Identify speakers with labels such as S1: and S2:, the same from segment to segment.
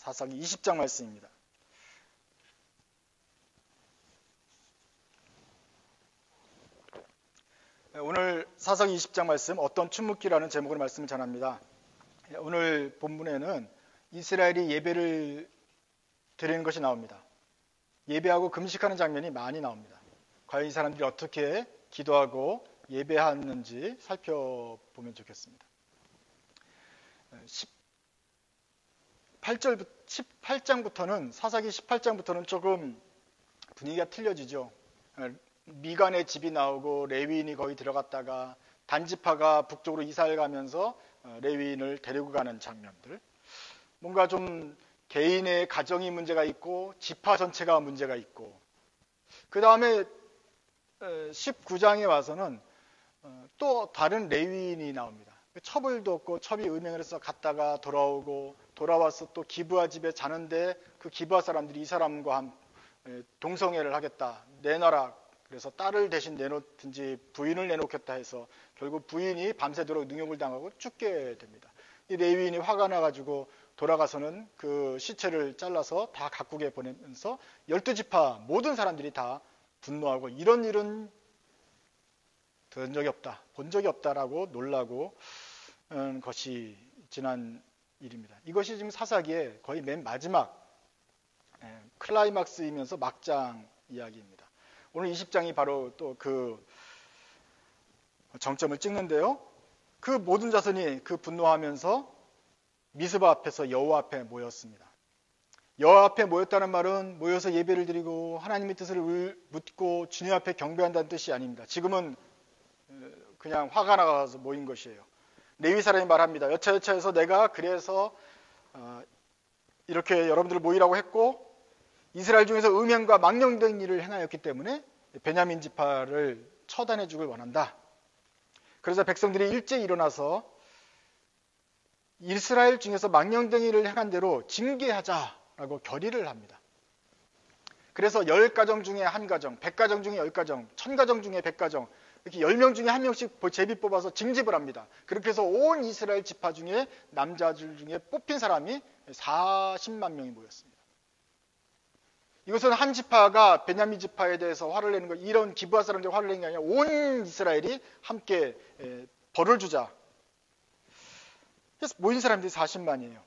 S1: 사사기 20장 말씀입니다. 오늘 사사기 20장 말씀 어떤 춘묵기라는 제목으로 말씀을 전합니다. 오늘 본문에는 이스라엘이 예배를 드리는 것이 나옵니다. 예배하고 금식하는 장면이 많이 나옵니다. 과연 이 사람들이 어떻게 기도하고 예배하는지 살펴보면 좋겠습니다. 18장부터는 사사기 18장부터는 조금 분위기가 틀려지죠. 미간의 집이 나오고 레위인이 거기 들어갔다가 단지파가 북쪽으로 이사를 가면서 레위인을 데리고 가는 장면들. 뭔가 좀 개인의 가정이 문제가 있고 지파 전체가 문제가 있고, 그 다음에 19장에 와서는 또 다른 레위인이 나옵니다. 첩을도 없고 첩이 음행을 해서 갔다가 돌아오고, 돌아와서 또 기브아 집에 자는데 그 기브아 사람들이 이 사람과 동성애를 하겠다, 내놔라, 그래서 딸을 대신 내놓든지 부인을 내놓겠다 해서 결국 부인이 밤새도록 능욕을 당하고 죽게 됩니다. 이 레위인이 화가 나가지고 돌아가서는 그 시체를 잘라서 다 각국에 보내면서 12지파 모든 사람들이 다 분노하고 이런 일은 본 적이 없다라고 놀라고 것이 지난 일입니다. 이것이 지금 사사기의 거의 맨 마지막 클라이막스이면서 막장 이야기입니다. 오늘 20장이 바로 또 그 정점을 찍는데요. 그 모든 자손이 그 분노하면서 미스바 앞에서 여호와 앞에 모였습니다. 여호와 앞에 모였다는 말은 모여서 예배를 드리고 하나님의 뜻을 묻고 주님 앞에 경배한다는 뜻이 아닙니다. 지금은 그냥 화가 나가서 모인 것이에요. 레위 사람이 말합니다. 여차여차해서 내가 그래서 이렇게 여러분들을 모이라고 했고, 이스라엘 중에서 음행과 망령된 일을 행하였기 때문에 베냐민 지파를 처단해 주길 원한다. 그래서 백성들이 일제히 일어나서 이스라엘 중에서 망령된 일을 행한 대로 징계하자라고 결의를 합니다. 그래서 10가정 중에 1가정, 100가정 중에 10가정, 1000가정 중에 100가정, 이렇게 10명 중에 1명씩 제비 뽑아서 징집을 합니다. 그렇게 해서 온 이스라엘 지파 중에 남자들 중에 뽑힌 사람이 40만 명이 모였습니다. 이것은 한 지파가 베냐민 지파에 대해서 화를 내는 것, 이런 기브아 사람들이 화를 내는 게 아니라 온 이스라엘이 함께 벌을 주자. 그래서 모인 사람들이 40만이에요.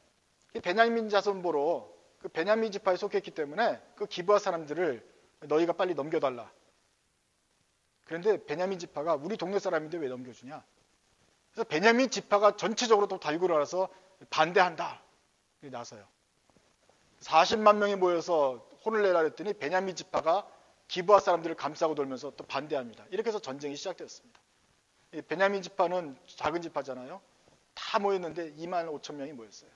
S1: 베냐민 자손 보러 그 베냐민 지파에 속했기 때문에 그 기브아 사람들을 너희가 빨리 넘겨달라. 그런데 베냐민 지파가 우리 동네 사람인데 왜 넘겨주냐? 그래서 베냐민 지파가 전체적으로 또 달고 일어나서 반대한다. 나서요. 40만 명이 모여서 혼을 내라 그랬더니 베냐민 지파가 기브아 사람들을 감싸고 돌면서 또 반대합니다. 이렇게 해서 전쟁이 시작됐습니다. 베냐민 지파는 작은 지파잖아요. 다 모였는데 2만 5천 명이 모였어요.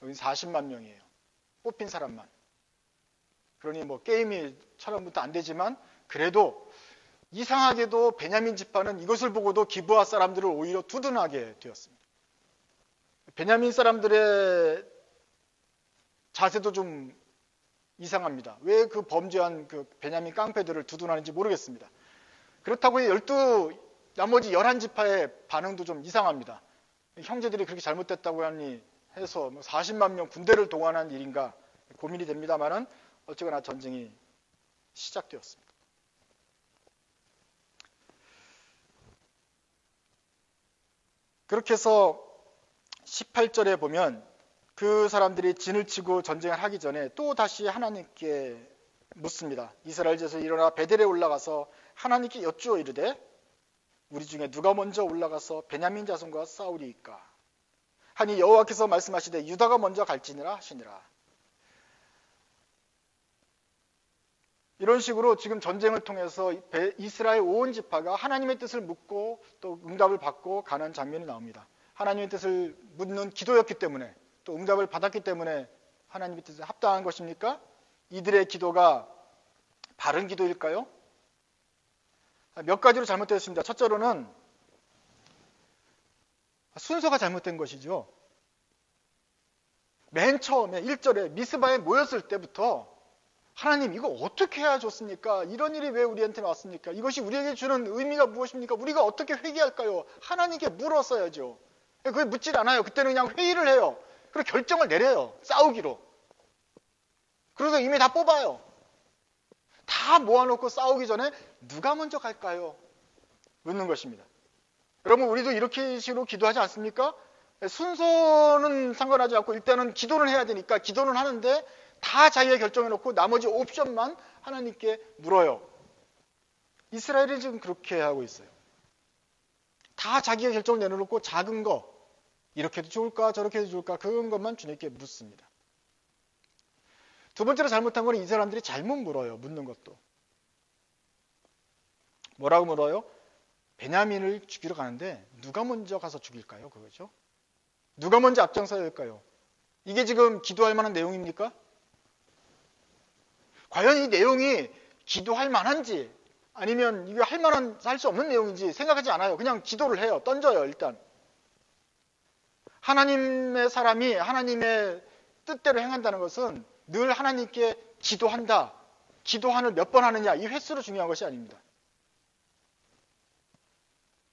S1: 여기 40만 명이에요. 뽑힌 사람만. 그러니 뭐 게임이 처음부터 안 되지만 그래도 이상하게도 베냐민 지파는 이것을 보고도 기브아 사람들을 오히려 두둔하게 되었습니다. 베냐민 사람들의 자세도 좀 이상합니다. 왜 그 범죄한 그 베냐민 깡패들을 두둔하는지 모르겠습니다. 그렇다고 나머지 11지파의 반응도 좀 이상합니다. 형제들이 그렇게 잘못됐다고 하니 해서 40만 명 군대를 동원한 일인가 고민이 됩니다만은 어쨌거나 전쟁이 시작되었습니다. 그렇게 해서 18절에 보면 그 사람들이 진을 치고 전쟁을 하기 전에 또 다시 하나님께 묻습니다. 이스라엘 제에서 일어나 베델에 올라가서 하나님께 여쭈어 이르되 우리 중에 누가 먼저 올라가서 베냐민 자손과 싸우리이까 하니 여호와께서 말씀하시되 유다가 먼저 갈지니라 하시니라. 이런 식으로 지금 전쟁을 통해서 이스라엘 온 지파가 하나님의 뜻을 묻고 또 응답을 받고 가는 장면이 나옵니다. 하나님의 뜻을 묻는 기도였기 때문에 또 응답을 받았기 때문에 하나님의 뜻에 합당한 것입니까? 이들의 기도가 바른 기도일까요? 몇 가지로 잘못되었습니다. 첫째로는 순서가 잘못된 것이죠. 맨 처음에 1절에 미스바에 모였을 때부터 하나님 이거 어떻게 해야 좋습니까? 이런 일이 왜 우리한테 왔습니까? 이것이 우리에게 주는 의미가 무엇입니까? 우리가 어떻게 회개할까요? 하나님께 물었어야죠. 그게 묻질 않아요. 그때는 그냥 회의를 해요. 그리고 결정을 내려요. 싸우기로. 그래서 이미 다 뽑아요. 다 모아놓고 싸우기 전에 누가 먼저 갈까요? 묻는 것입니다. 여러분, 우리도 이렇게 식으로 기도하지 않습니까? 순서는 상관하지 않고 일단은 기도는 해야 되니까 기도는 하는데 다 자기가 결정해놓고 나머지 옵션만 하나님께 물어요. 이스라엘이 지금 그렇게 하고 있어요. 다 자기가 결정을 내놓고 작은 거, 이렇게 해도 좋을까 저렇게 해도 좋을까 그런 것만 주님께 묻습니다. 두 번째로 잘못한 건 이 사람들이 잘못 물어요. 묻는 것도. 뭐라고 물어요? 베냐민을 죽이러 가는데 누가 먼저 가서 죽일까요? 그거죠. 누가 먼저 앞장서야 할까요? 이게 지금 기도할 만한 내용입니까? 과연 이 내용이 기도할 만한지 아니면 이게 할 수 없는 내용인지 생각하지 않아요. 그냥 기도를 해요. 던져요. 일단. 하나님의 사람이 하나님의 뜻대로 행한다는 것은 늘 하나님께 기도한다. 기도한을 몇 번 하느냐 이 횟수로 중요한 것이 아닙니다.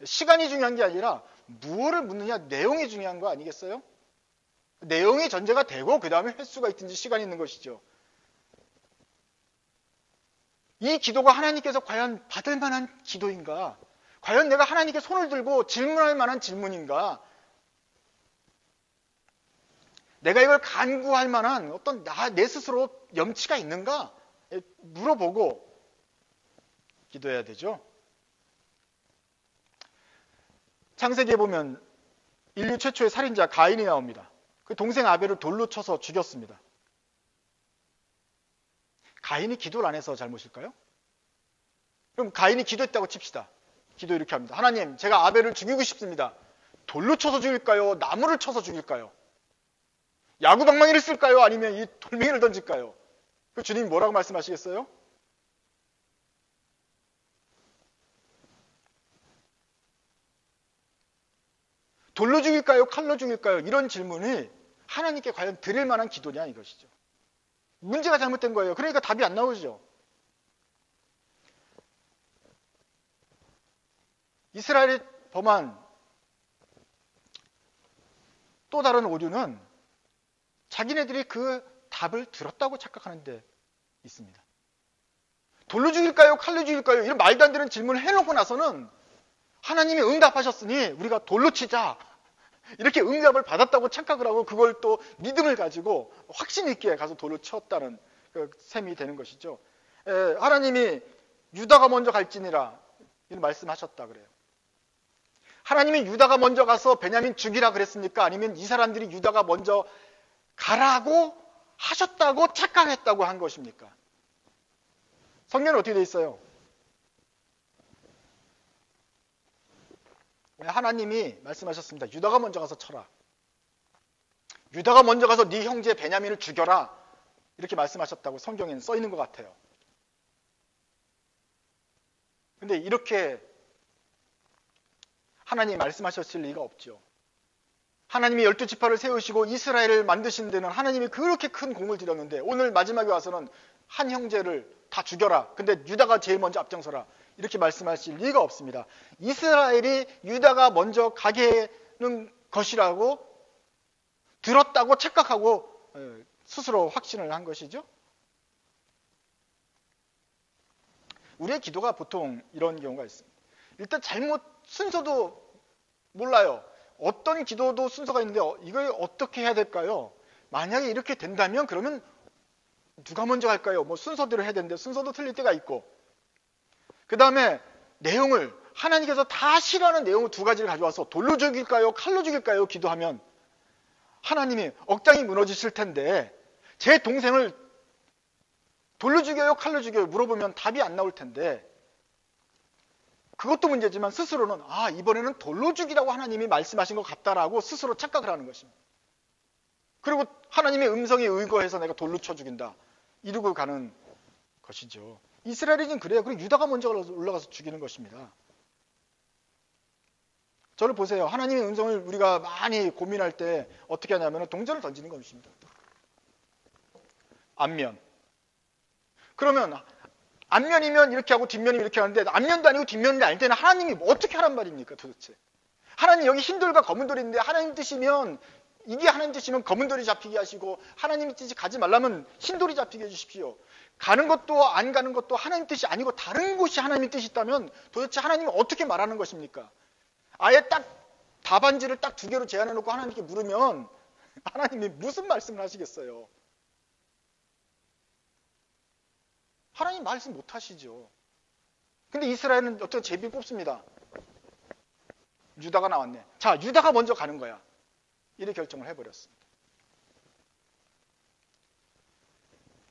S1: 시간이 중요한 게 아니라 무엇을 묻느냐 내용이 중요한 거 아니겠어요? 내용이 전제가 되고 그 다음에 횟수가 있든지 시간이 있는 것이죠. 이 기도가 하나님께서 과연 받을 만한 기도인가? 과연 내가 하나님께 손을 들고 질문할 만한 질문인가? 내가 이걸 간구할 만한 어떤 내 스스로 염치가 있는가? 물어보고 기도해야 되죠. 창세기에 보면 인류 최초의 살인자 가인이 나옵니다. 그 동생 아벨을 돌로 쳐서 죽였습니다. 가인이 기도를 안 해서 잘못일까요? 그럼 가인이 기도했다고 칩시다. 기도 이렇게 합니다. 하나님, 제가 아벨을 죽이고 싶습니다. 돌로 쳐서 죽일까요? 나무를 쳐서 죽일까요? 야구방망이를 쓸까요? 아니면 이 돌멩이를 던질까요? 그 주님이 뭐라고 말씀하시겠어요? 돌로 죽일까요? 칼로 죽일까요? 이런 질문이 하나님께 과연 드릴 만한 기도냐 이것이죠. 문제가 잘못된 거예요. 그러니까 답이 안 나오죠. 이스라엘이 범한 또 다른 오류는 자기네들이 그 답을 들었다고 착각하는 데 있습니다. 돌로 죽일까요? 칼로 죽일까요? 이런 말도 안 되는 질문을 해놓고 나서는 하나님이 응답하셨으니 우리가 돌로 치자. 이렇게 응답을 받았다고 착각을 하고 그걸 또 믿음을 가지고 확신 있게 가서 돌로 쳤다는 그 셈이 되는 것이죠. 하나님이 유다가 먼저 갈지니라 이런 말씀하셨다 그래요. 하나님이 유다가 먼저 가서 베냐민 죽이라 그랬습니까? 아니면 이 사람들이 유다가 먼저 가라고 하셨다고 착각했다고 한 것입니까? 성경은 어떻게 되어 있어요? 하나님이 말씀하셨습니다. 유다가 먼저 가서 쳐라. 유다가 먼저 가서 네 형제 베냐민을 죽여라. 이렇게 말씀하셨다고 성경에는 써 있는 것 같아요. 근데 이렇게 하나님이 말씀하셨을 리가 없죠. 하나님이 12지파를 세우시고 이스라엘을 만드신 데는 하나님이 그렇게 큰 공을 들였는데 오늘 마지막에 와서는 한 형제를 다 죽여라. 근데 유다가 제일 먼저 앞장서라. 이렇게 말씀하실 리가 없습니다. 이스라엘이 유다가 먼저 가게 하는 것이라고 들었다고 착각하고 스스로 확신을 한 것이죠. 우리의 기도가 보통 이런 경우가 있습니다. 일단 순서도 몰라요. 어떤 기도도 순서가 있는데 이걸 어떻게 해야 될까요? 만약에 이렇게 된다면 그러면 누가 먼저 할까요? 뭐 순서대로 해야 되는데 순서도 틀릴 때가 있고 그 다음에 내용을 하나님께서 다 싫어하는 내용을 두 가지를 가져와서 돌로 죽일까요? 칼로 죽일까요? 기도하면 하나님이 억장이 무너지실 텐데 제 동생을 돌로 죽여요? 칼로 죽여요? 물어보면 답이 안 나올 텐데 그것도 문제지만 스스로는 이번에는 돌로 죽이라고 하나님이 말씀하신 것 같다라고 스스로 착각을 하는 것입니다. 그리고 하나님의 음성에 의거해서 내가 돌로 쳐 죽인다. 이러고 가는 것이죠. 이스라엘이 지금 그래요. 그리고 유다가 먼저 올라가서 죽이는 것입니다. 저를 보세요. 하나님의 음성을 우리가 많이 고민할 때 어떻게 하냐면 동전을 던지는 것입니다. 앞면. 그러면 앞면이면 이렇게 하고 뒷면이면 이렇게 하는데 앞면도 아니고 뒷면도 아닐 때는 하나님이 어떻게 하란 말입니까 도대체? 하나님 여기 흰 돌과 검은 돌이 있는데 하나님 뜻이면 이게 하나님 뜻이면 검은 돌이 잡히게 하시고, 하나님의 뜻이 가지 말라면 흰 돌이 잡히게 해주십시오. 가는 것도 안 가는 것도 하나님 뜻이 아니고 다른 곳이 하나님의 뜻이 있다면 도대체 하나님은 어떻게 말하는 것입니까? 아예 딱 답안지를 딱 2개로 제안해 놓고 하나님께 물으면 하나님이 무슨 말씀을 하시겠어요? 하나님 말씀 못 하시죠. 근데 이스라엘은 어떤 제비 뽑습니다. 유다가 나왔네. 자, 유다가 먼저 가는 거야. 이래 결정을 해버렸습니다.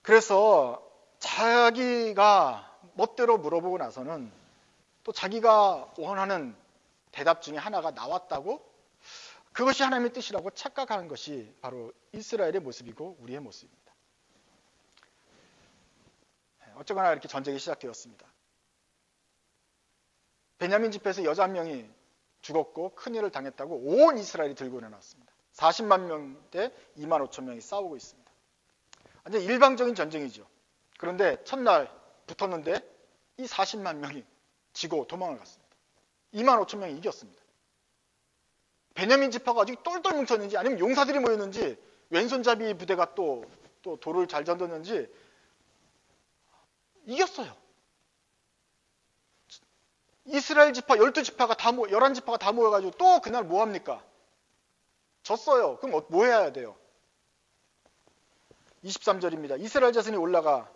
S1: 그래서 자기가 멋대로 물어보고 나서는 또 자기가 원하는 대답 중에 하나가 나왔다고, 그것이 하나님의 뜻이라고 착각하는 것이 바로 이스라엘의 모습이고 우리의 모습입니다. 어쩌거나 이렇게 전쟁이 시작되었습니다. 베냐민 집회에서 여자 한 명이 죽었고 큰일을 당했다고 온 이스라엘이 들고 일어났습니다. 40만 명 대 2만 5천 명이 싸우고 있습니다. 완전 일방적인 전쟁이죠. 그런데 첫날 붙었는데 이 40만 명이 지고 도망을 갔습니다. 2만 5천 명이 이겼습니다. 베냐민 지파가 아직 똘똘 뭉쳤는지 아니면 용사들이 모였는지 왼손잡이 부대가 또 돌을 잘 던졌는지 이겼어요. 이스라엘 지파 12지파가 다 11지파가 다 모여가지고 또 그날 뭐 합니까? 졌어요. 그럼 뭐 해야 돼요? 23절입니다. 이스라엘 자손이 올라가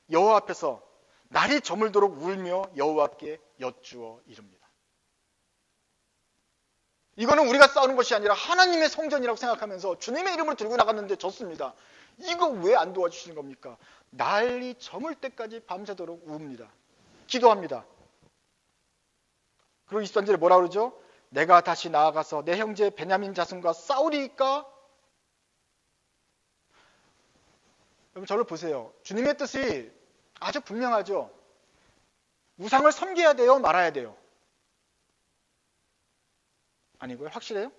S1: 여호와 앞에서 날이 저물도록 울며 여호와께 여쭈어 이릅니다. 이거는 우리가 싸우는 것이 아니라 하나님의 성전이라고 생각하면서 주님의 이름을 들고 나갔는데 졌습니다. 이거 왜 안 도와주시는 겁니까? 날이 저물 때까지 밤새도록 웁니다. 기도합니다. 그리고 23절에 뭐라 그러죠? 내가 다시 나아가서 내 형제 베냐민 자손과 싸우리까? 여러분 저를 보세요. 주님의 뜻이 아주 분명하죠. 우상을 섬겨야 돼요? 말아야 돼요? 아니고요. 확실해요?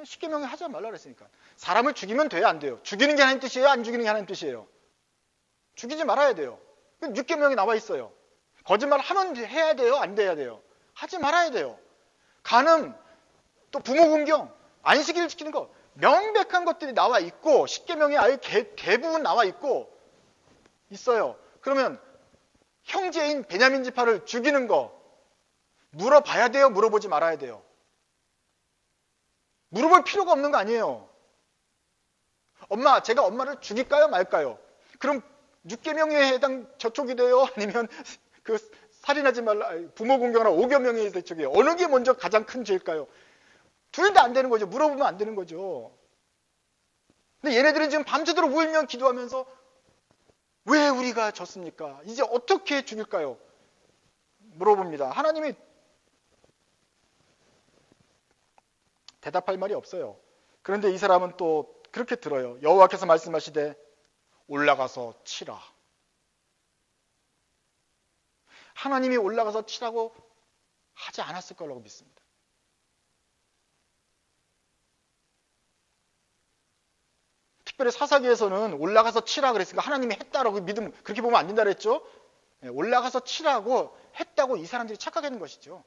S1: 십계명에 하지 말라 그랬으니까. 사람을 죽이면 돼요? 안 돼요? 죽이는 게 하나님 뜻이에요? 안 죽이는 게 하나님 뜻이에요? 죽이지 말아야 돼요. 육계명이 나와 있어요. 거짓말 하면 해야 돼요? 안 돼야 돼요? 하지 말아야 돼요. 간음, 또 부모 공경, 안식일을 지키는 거 명백한 것들이 나와 있고 십계명에 아예 대부분 나와 있고 있어요. 그러면 형제인 베냐민 지파를 죽이는 거 물어봐야 돼요? 물어보지 말아야 돼요? 물어볼 필요가 없는 거 아니에요. 엄마, 제가 엄마를 죽일까요? 말까요? 그럼 육계명에 해당 저쪽이 돼요? 아니면 그 살인하지 말라, 부모 공경하라 5계명에 해당 저쪽이에요? 어느 게 먼저 가장 큰 죄일까요? 둘 다 안 되는 거죠. 물어보면 안 되는 거죠. 근데 얘네들은 지금 밤새도록 울며 기도하면서 왜 우리가 졌습니까? 이제 어떻게 죽일까요? 물어봅니다. 하나님이 대답할 말이 없어요. 그런데 이 사람은 또 그렇게 들어요. 여호와께서 말씀하시되 올라가서 치라. 하나님이 올라가서 치라고 하지 않았을 거라고 믿습니다. 특별히 사사기에서는 올라가서 치라 그랬으니까 하나님이 했다라고 믿으면 그렇게 보면 안 된다 그랬죠. 올라가서 치라고 했다고 이 사람들이 착각하는 것이죠.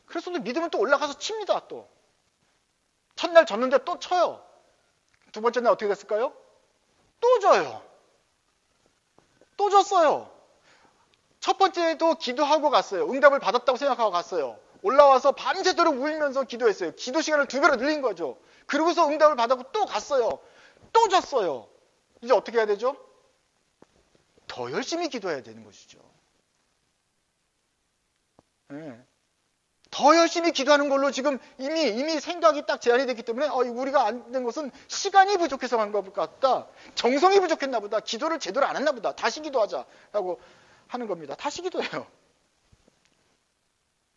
S1: 그래서 믿으면 또 올라가서 칩니다. 또 첫날 졌는데 또 쳐요. 두 번째 날 어떻게 됐을까요? 또 져요. 또 졌어요. 첫 번째도 기도하고 갔어요. 응답을 받았다고 생각하고 갔어요. 올라와서 밤새도록 울면서 기도했어요. 기도 시간을 2배로 늘린 거죠. 그러고서 응답을 받았고 또 갔어요. 또 졌어요. 이제 어떻게 해야 되죠? 더 열심히 기도해야 되는 것이죠. 네. 더 열심히 기도하는 걸로 지금 이미 생각이 딱 제한이 됐기 때문에 우리가 안 된 것은 시간이 부족해서 간 것 같다. 정성이 부족했나 보다. 기도를 제대로 안 했나 보다. 다시 기도하자라고 하는 겁니다. 다시 기도해요.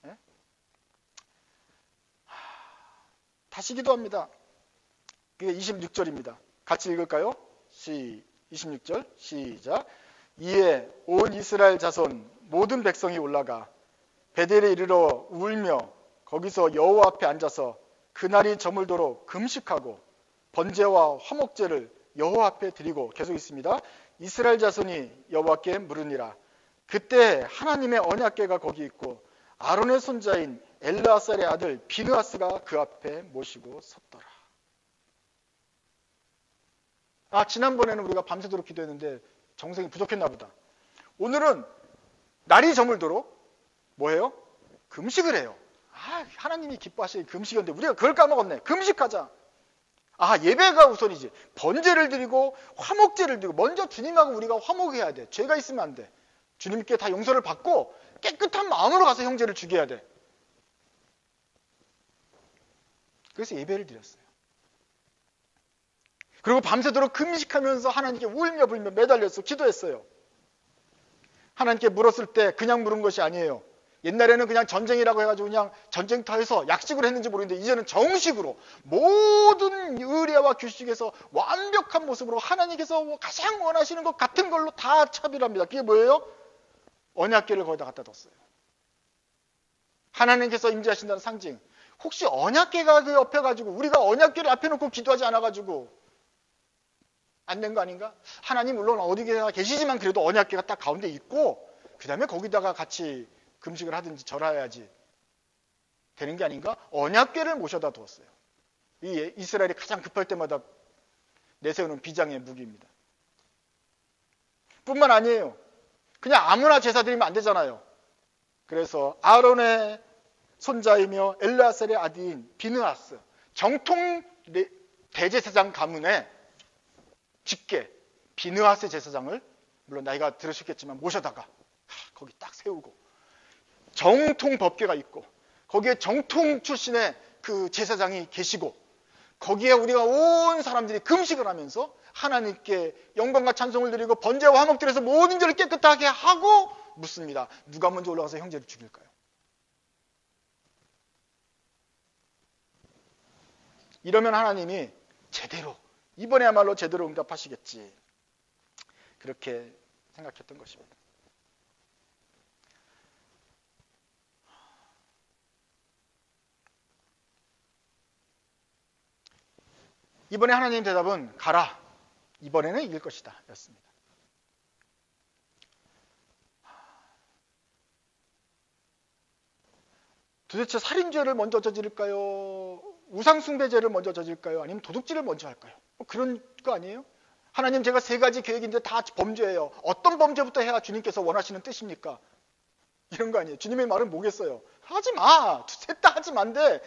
S1: 네? 다시 기도합니다. 그게 26절입니다. 같이 읽을까요? 26절 시작. 이에 온 이스라엘 자손 모든 백성이 올라가 베델에 이르러 울며 거기서 여호와 앞에 앉아서 그날이 저물도록 금식하고 번제와 화목제를 여호와 앞에 드리고, 계속 있습니다. 이스라엘 자손이 여호와께 물으니라. 그때 하나님의 언약궤가 거기 있고 아론의 손자인 엘르아살의 아들 비느하스가 그 앞에 모시고 섰더라. 지난번에는 우리가 밤새도록 기도했는데 정성이 부족했나 보다. 오늘은 날이 저물도록 뭐해요? 금식을 해요. 하나님이 기뻐하시는 금식인데 우리가 그걸 까먹었네. 금식하자. 예배가 우선이지. 번제를 드리고 화목제를 드리고 먼저 주님하고 우리가 화목해야 돼. 죄가 있으면 안 돼. 주님께 다 용서를 받고 깨끗한 마음으로 가서 형제를 죽여야 돼. 그래서 예배를 드렸어요. 그리고 밤새도록 금식하면서 하나님께 울며 불며 매달려서 기도했어요. 하나님께 물었을 때 그냥 물은 것이 아니에요. 옛날에는 그냥 전쟁이라고 해가지고 그냥 전쟁터에서 약식으로 했는지 모르겠는데 이제는 정식으로 모든 의례와 규칙에서 완벽한 모습으로 하나님께서 가장 원하시는 것 같은 걸로 다 차별합니다. 그게 뭐예요? 언약궤를 거기다 갖다 뒀어요. 하나님께서 임재하신다는 상징. 혹시 언약궤가 그 옆에 가지고 우리가 언약궤를 앞에 놓고 기도하지 않아가지고 안 된 거 아닌가? 하나님 물론 어디에나 계시지만 그래도 언약궤가 딱 가운데 있고 그 다음에 거기다가 같이 금식을 하든지 절해야지 되는 게 아닌가? 언약궤를 모셔다 두었어요. 이 이스라엘이 가장 급할 때마다 내세우는 비장의 무기입니다. 뿐만 아니에요. 그냥 아무나 제사 드리면 안 되잖아요. 그래서 아론의 손자이며 엘르아살의 아들인 비느하스, 정통 대제사장 가문의 직계 비느하스 제사장을 물론 나이가 들으셨겠지만 모셔다가 거기 딱 세우고 정통 법궤가 있고 거기에 정통 출신의 그 제사장이 계시고 거기에 우리가 온 사람들이 금식을 하면서 하나님께 영광과 찬송을 드리고 번제와 화목들에서 모든 죄를 깨끗하게 하고 묻습니다. 누가 먼저 올라가서 형제를 죽일까요? 이러면 하나님이 제대로 이번에야말로 제대로 응답하시겠지. 그렇게 생각했던 것입니다. 이번에 하나님 대답은 가라. 이번에는 이길 것이다. 였습니다. 도대체 살인죄를 먼저 저지를까요? 우상숭배죄를 먼저 저질까요? 아니면 도둑질을 먼저 할까요? 그런 거 아니에요? 하나님 제가 3가지 계획인데 다 범죄예요. 어떤 범죄부터 해야 주님께서 원하시는 뜻입니까? 이런 거 아니에요. 주님의 말은 뭐겠어요? 하지 마. 셋 다 하지 만데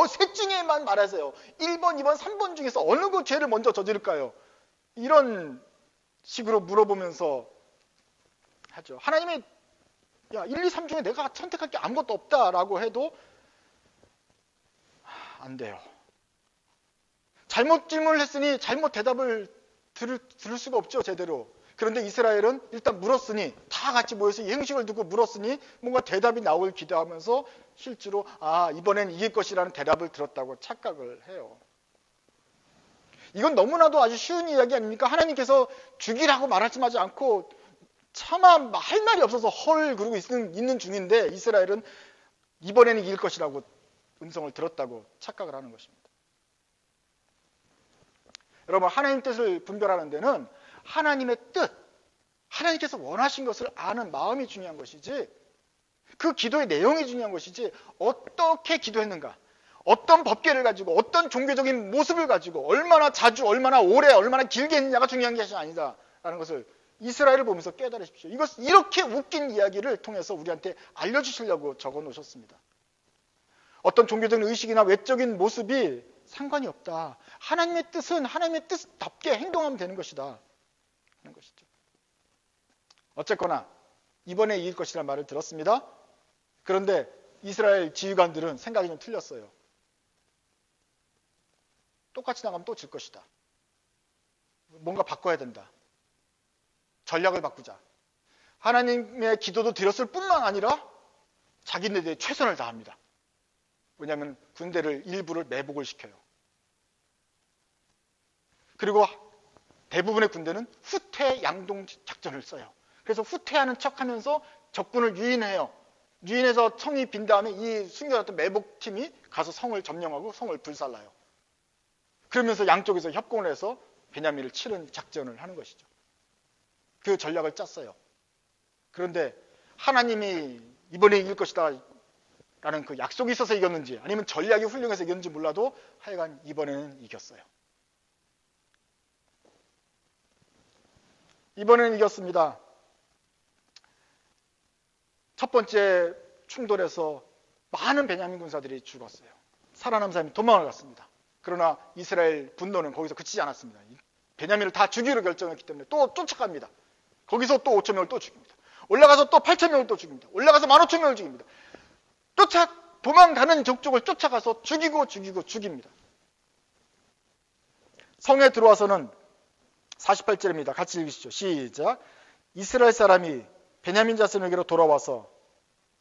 S1: 셋 중에만 말하세요. 1번, 2번, 3번 중에서 어느 그 죄를 먼저 저지를까요? 이런 식으로 물어보면서 하죠. 하나님이 1, 2, 3 중에 내가 선택할 게 아무것도 없다라고 해도 안 돼요. 잘못 질문을 했으니 잘못 대답을 들을 수가 없죠, 제대로. 그런데 이스라엘은 일단 물었으니 다 같이 모여서 이 형식을 두고 물었으니 뭔가 대답이 나오길 기대하면서 실제로 이번엔 이길 것이라는 대답을 들었다고 착각을 해요. 이건 너무나도 아주 쉬운 이야기 아닙니까? 하나님께서 죽이라고 말씀하지 않고 차마 할 말이 없어서 그러고 있는 중인데 이스라엘은 이번에는 이길 것이라고 음성을 들었다고 착각을 하는 것입니다. 여러분, 하나님 뜻을 분별하는 데는 하나님의 뜻, 하나님께서 원하신 것을 아는 마음이 중요한 것이지 그 기도의 내용이 중요한 것이지 어떻게 기도했는가, 어떤 법궤를 가지고 어떤 종교적인 모습을 가지고 얼마나 자주, 얼마나 오래, 얼마나 길게 했느냐가 중요한 것이 아니다라는 것을 이스라엘을 보면서 깨달으십시오. 이렇게 웃긴 이야기를 통해서 우리한테 알려주시려고 적어놓으셨습니다. 어떤 종교적인 의식이나 외적인 모습이 상관이 없다. 하나님의 뜻은 하나님의 뜻답게 행동하면 되는 것이다 하는 것이죠. 어쨌거나 이번에 이길 것이라는 말을 들었습니다. 그런데 이스라엘 지휘관들은 생각이 좀 틀렸어요. 똑같이 나가면 또 질 것이다. 뭔가 바꿔야 된다. 전략을 바꾸자. 하나님의 기도도 드렸을 뿐만 아니라 자기네들의 최선을 다합니다. 왜냐하면 군대를 일부를 매복을 시켜요. 그리고 대부분의 군대는 후퇴 양동 작전을 써요. 그래서 후퇴하는 척하면서 적군을 유인해요. 유인해서 성이 빈 다음에 이 숨겨놨던 매복팀이 가서 성을 점령하고 성을 불살라요. 그러면서 양쪽에서 협공을 해서 베냐민을 치는 작전을 하는 것이죠. 그 전략을 짰어요. 그런데 하나님이 이번에 이길 것이다 라는 그 약속이 있어서 이겼는지 아니면 전략이 훌륭해서 이겼는지 몰라도 하여간 이번에는 이겼어요. 이번에는 이겼습니다. 첫 번째 충돌에서 많은 베냐민 군사들이 죽었어요. 살아남은 사람이 도망을 갔습니다. 그러나 이스라엘 분노는 거기서 그치지 않았습니다. 베냐민을 다 죽이기로 결정했기 때문에 또 쫓아갑니다. 거기서 또 5천 명을 또 죽입니다. 올라가서 또 8천 명을 또 죽입니다. 올라가서 15,000명을 죽입니다. 도망가는 족족을 쫓아가서 죽입니다. 성에 들어와서는 48절입니다. 같이 읽으시죠. 시작. 이스라엘 사람이 베냐민 자손에게로 돌아와서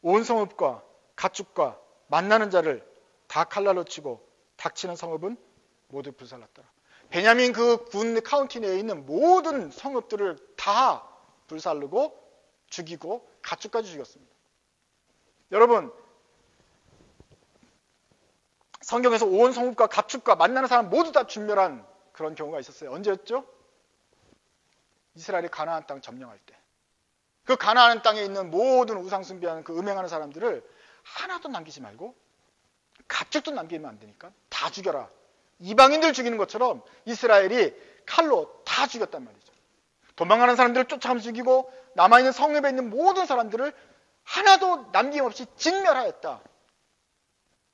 S1: 온 성읍과 가축과 만나는 자를 다 칼날로 치고 닥치는 성읍은 모두 불살랐더라. 베냐민 그 군 카운티 내에 있는 모든 성읍들을 다 불살르고 죽이고 가축까지 죽였습니다. 여러분, 성경에서 온 성읍과 가축과 만나는 사람 모두 다 준멸한 그런 경우가 있었어요. 언제였죠? 이스라엘이 가나안 땅 점령할 때. 그 가나안 땅에 있는 모든 우상 숭배하는 그 음행하는 사람들을 하나도 남기지 말고 가축도 남기면 안 되니까 다 죽여라. 이방인들 죽이는 것처럼 이스라엘이 칼로 다 죽였단 말이죠. 도망가는 사람들을 쫓아가면서 죽이고 남아있는 성읍에 있는 모든 사람들을 하나도 남김없이 진멸하였다.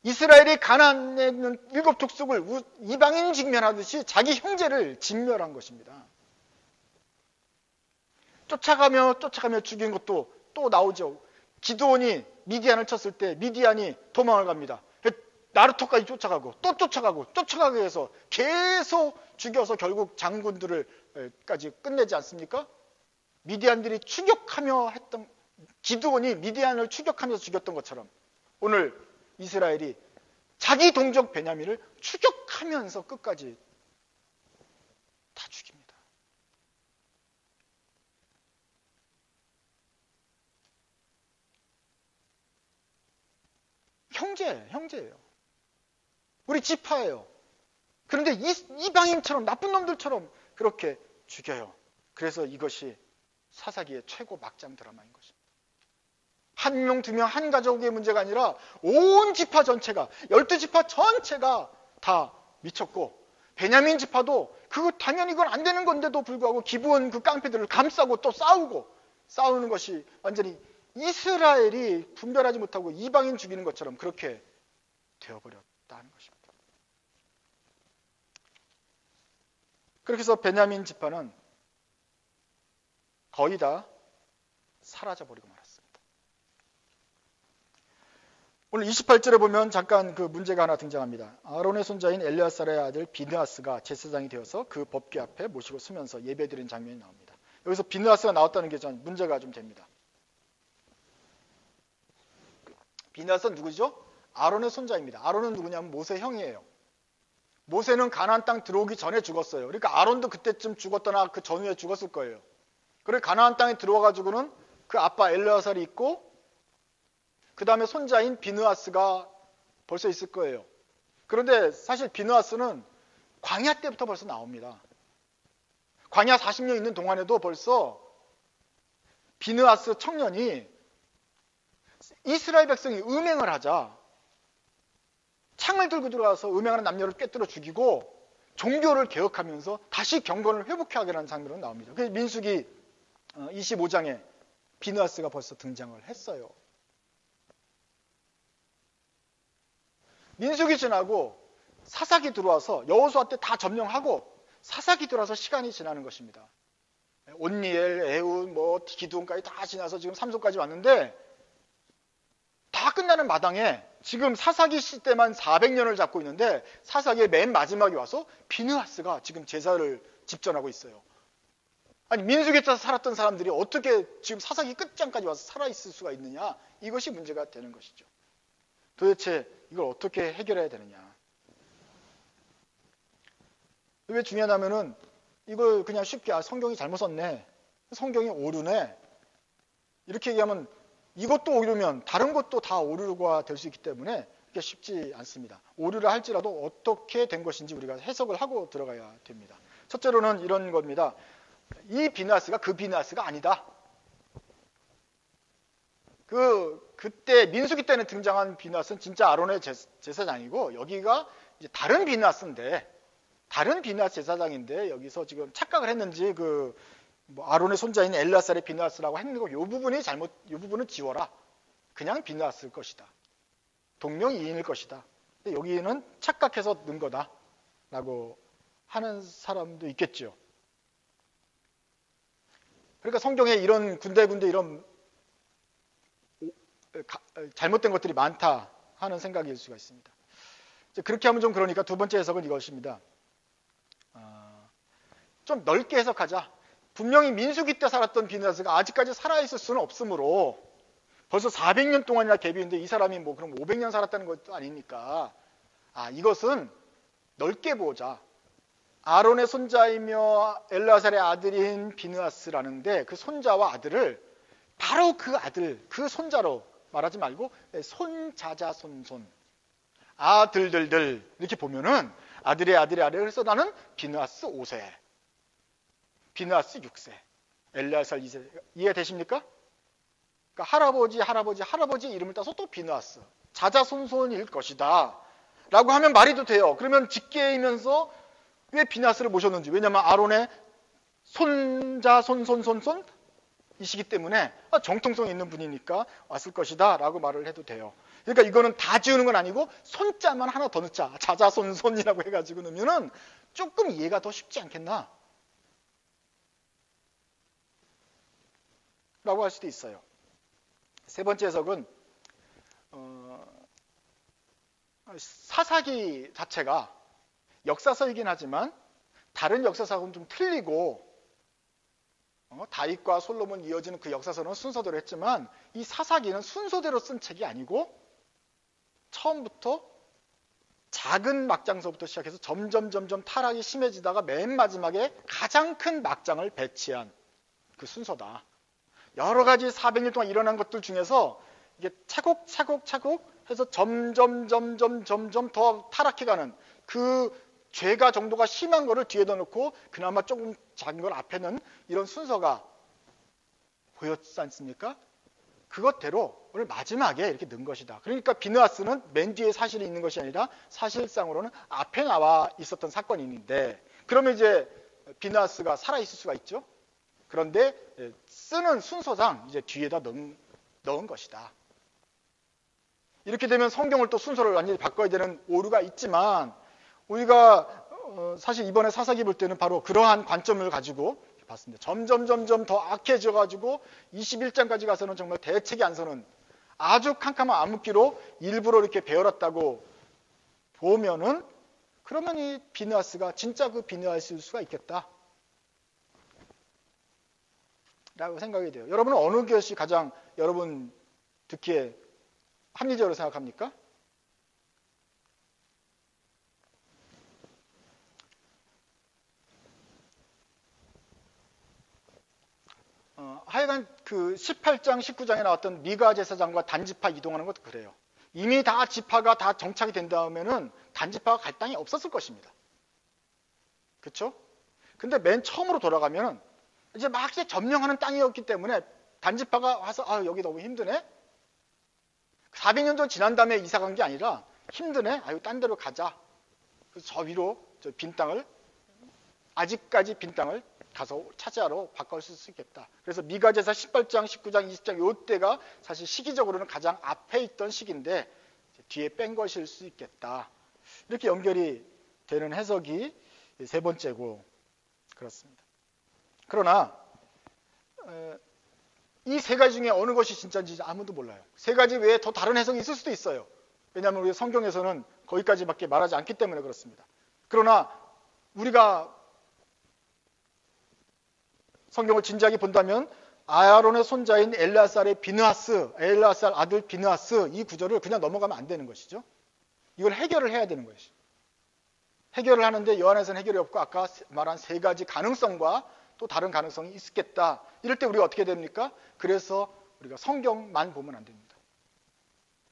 S1: 이스라엘이 가나안에 있는 7 족속을 이방인 직면하듯이 자기 형제를 진멸한 것입니다. 쫓아가며 죽인 것도 또 나오죠. 기드온이 미디안을 쳤을 때 미디안이 도망을 갑니다. 나루토까지 쫓아가고 또 쫓아가게 해서 계속 죽여서 결국 장군들을까지 끝내지 않습니까? 미디안들이 추격하며 했던, 기드온이 미디안을 추격하면서 죽였던 것처럼 오늘 이스라엘이 자기 동족 베냐민을 추격하면서 끝까지 다 죽입니다. 형제예요. 우리 지파예요. 그런데 이방인처럼 나쁜 놈들처럼 그렇게 죽여요. 그래서 이것이 사사기의 최고 막장 드라마인 것입니다. 한 명, 두 명, 한 가족의 문제가 아니라 온 지파 전체가, 12지파 전체가 다 미쳤고, 베냐민 지파도 그거 당연히 이건 안 되는 건데도 불구하고 기브온 그 깡패들을 감싸고 또 싸우는 것이 완전히 이스라엘이 분별하지 못하고 이방인 죽이는 것처럼 그렇게 되어버렸다는 것입니다. 그렇게 해서 베냐민 지파는 거의 다 사라져버리고 말았습니다. 오늘 28절에 보면 잠깐 그 문제가 하나 등장합니다. 아론의 손자인 엘르아살의 아들 비느하스가 제사장이 되어서 그 법궤 앞에 모시고 서면서 예배드리는 장면이 나옵니다. 여기서 비느하스가 나왔다는 게 전 문제가 좀 됩니다. 비느하스는 누구죠? 아론의 손자입니다. 아론은 누구냐면 모세 형이에요. 모세는 가나안 땅 들어오기 전에 죽었어요. 그러니까 아론도 그때쯤 죽었거나 그 전후에 죽었을 거예요. 그리고 가나안 땅에 들어와가지고는 그 아빠 엘르아살이 있고 그 다음에 손자인 비느하스가 벌써 있을 거예요. 그런데 사실 비느하스는 광야 때부터 벌써 나옵니다. 광야 40년 있는 동안에도 벌써 비느하스 청년이 이스라엘 백성이 음행을 하자 창을 들고 들어가서 음행하는 남녀를 꿰뚫어 죽이고 종교를 개혁하면서 다시 경건을 회복하게 하는 장면으로 나옵니다. 그래서 민수기 25장에 비느하스가 벌써 등장을 했어요. 민수기 지나고 사사기 들어와서 여호수아 때 다 점령하고 사사기 들어와서 시간이 지나는 것입니다. 온니엘, 에운, 기드온까지 다 지나서 지금 삼손까지 왔는데 다 끝나는 마당에 지금 사사기 시대만 400년을 잡고 있는데 사사기의 맨 마지막에 와서 비느하스가 지금 제사를 집전하고 있어요. 아니 민수기에서 살았던 사람들이 어떻게 지금 사사기 끝장까지 와서 살아있을 수가 있느냐, 이것이 문제가 되는 것이죠. 도대체 이걸 어떻게 해결해야 되느냐. 왜 중요하냐면은 이걸 그냥 쉽게 성경이 잘못 썼네, 성경이 오류네, 이렇게 얘기하면 이것도 오류면 다른 것도 다 오류가 될 수 있기 때문에 그게 쉽지 않습니다. 오류를 할지라도 어떻게 된 것인지 우리가 해석을 하고 들어가야 됩니다. 첫째로는 이런 겁니다. 이 비느하스가 그 비느하스가 아니다. 그때 민수기 때는 등장한 비누아스는 진짜 아론의 제사장이고, 여기가 이제 다른 비누아스인데, 다른 비누아스 제사장인데, 여기서 지금 착각을 했는지 뭐 아론의 손자인 엘르아살의 비누아스라고 했는 거, 요 부분은 지워라. 그냥 비누아스일 것이다. 동명이인일 것이다. 근데 여기는 착각해서 넣은 거다라고 하는 사람도 있겠죠. 그러니까 성경에 이런 군데군데 이런 잘못된 것들이 많다 하는 생각일 수가 있습니다. 그렇게 하면 좀 그러니까 두 번째 해석은 이것입니다. 좀 넓게 해석하자. 분명히 민수기 때 살았던 비누아스가 아직까지 살아있을 수는 없으므로, 벌써 400년 동안이나 계비인데 이 사람이 뭐 그럼 500년 살았다는 것도 아니니까, 이것은 넓게 보자. 아론의 손자이며 엘르아살의 아들인 비느하스라는데, 그 손자와 아들을 바로 그 아들, 그 손자로 말하지 말고 손자자 손손, 아들들들 이렇게 보면은 아들의 아들의 아들. 그래서 나는 비느하스 5세, 비느하스 6세, 엘르아살 2세. 이해되십니까? 그러니까 할아버지 이름을 따서 또 비느하스, 자자손손일 것이다 라고 하면 말이 돼요. 그러면 직계이면서 왜 비느하스를 모셨는지, 왜냐하면 아론의 손자 손손손손 이시기 때문에 정통성 있는 분이니까 왔을 것이다 라고 말을 해도 돼요. 그러니까 이거는 다 지우는 건 아니고 손자만 하나 더 넣자, 자자손손이라고 해가지고 넣으면은 조금 이해가 더 쉽지 않겠나 라고 할 수도 있어요. 세 번째 해석은 사사기 자체가 역사서이긴 하지만 다른 역사서하고는 좀 틀리고, 다윗과 솔로몬 이어지는 그 역사서는 순서대로 했지만 이 사사기는 순서대로 쓴 책이 아니고 처음부터 작은 막장서부터 시작해서 점점 타락이 심해지다가 맨 마지막에 가장 큰 막장을 배치한 그 순서다. 여러 가지 400년 동안 일어난 것들 중에서 이게 차곡차곡 해서 점점 더 타락해가는 그 죄가 정도가 심한 거를 뒤에다 놓고 그나마 조금 작은 걸 앞에는 이런 순서가 보였지 않습니까? 그것대로 오늘 마지막에 이렇게 넣은 것이다. 그러니까 비느하스는 맨 뒤에 사실이 있는 것이 아니라 사실상으로는 앞에 나와 있었던 사건인데, 그러면 이제 비느하스가 살아있을 수가 있죠. 그런데 쓰는 순서상 이제 뒤에다 넣은 것이다. 이렇게 되면 성경을 또 순서를 완전히 바꿔야 되는 오류가 있지만, 우리가 사실 이번에 사사기 볼 때는 바로 그러한 관점을 가지고 봤습니다. 점점 더 악해져 가지고 21장까지 가서는 정말 대책이 안 서는 아주 캄캄한 암흑기로 일부러 이렇게 배열었다고 보면은, 그러면 이 비느하스가 진짜 그 비느하스일 수가 있겠다 라고 생각이 돼요. 여러분은 어느 것이 가장 여러분 듣기에 합리적으로 생각합니까? 하여간 그 18장, 19장에 나왔던 미가 제사장과 단지파 이동하는 것도 그래요. 이미 다 지파가 다 정착이 된 다음에는 단지파가 갈 땅이 없었을 것입니다. 그렇죠? 근데 맨 처음으로 돌아가면 이제 막 점령하는 땅이었기 때문에 단지파가 와서 여기 너무 힘드네. 400년 전 지난 다음에 이사 간 게 아니라 힘드네. 딴 데로 가자. 그래서 저 위로 저 빈 땅을, 아직까지 빈 땅을 가서 차지하러 바꿀 수 있겠다. 그래서 미가 제사 18장, 19장, 20장 요때가 사실 시기적으로는 가장 앞에 있던 시기인데 뒤에 뺀 것일 수 있겠다. 이렇게 연결이 되는 해석이 세 번째고 그렇습니다. 그러나 이 세 가지 중에 어느 것이 진짜인지 아무도 몰라요. 세 가지 외에 더 다른 해석이 있을 수도 있어요. 왜냐하면 우리 성경에서는 거기까지밖에 말하지 않기 때문에 그렇습니다. 그러나 우리가 성경을 진지하게 본다면 아론의 손자인 엘르아살의 비느하스, 엘르아살 아들 비느하스, 이 구절을 그냥 넘어가면 안 되는 것이죠. 이걸 해결을 해야 되는 것이죠. 해결을 하는데 요한에서는 해결이 없고 아까 말한 세 가지 가능성과 또 다른 가능성이 있겠다. 이럴 때 우리가 어떻게 됩니까? 그래서 우리가 성경만 보면 안 됩니다.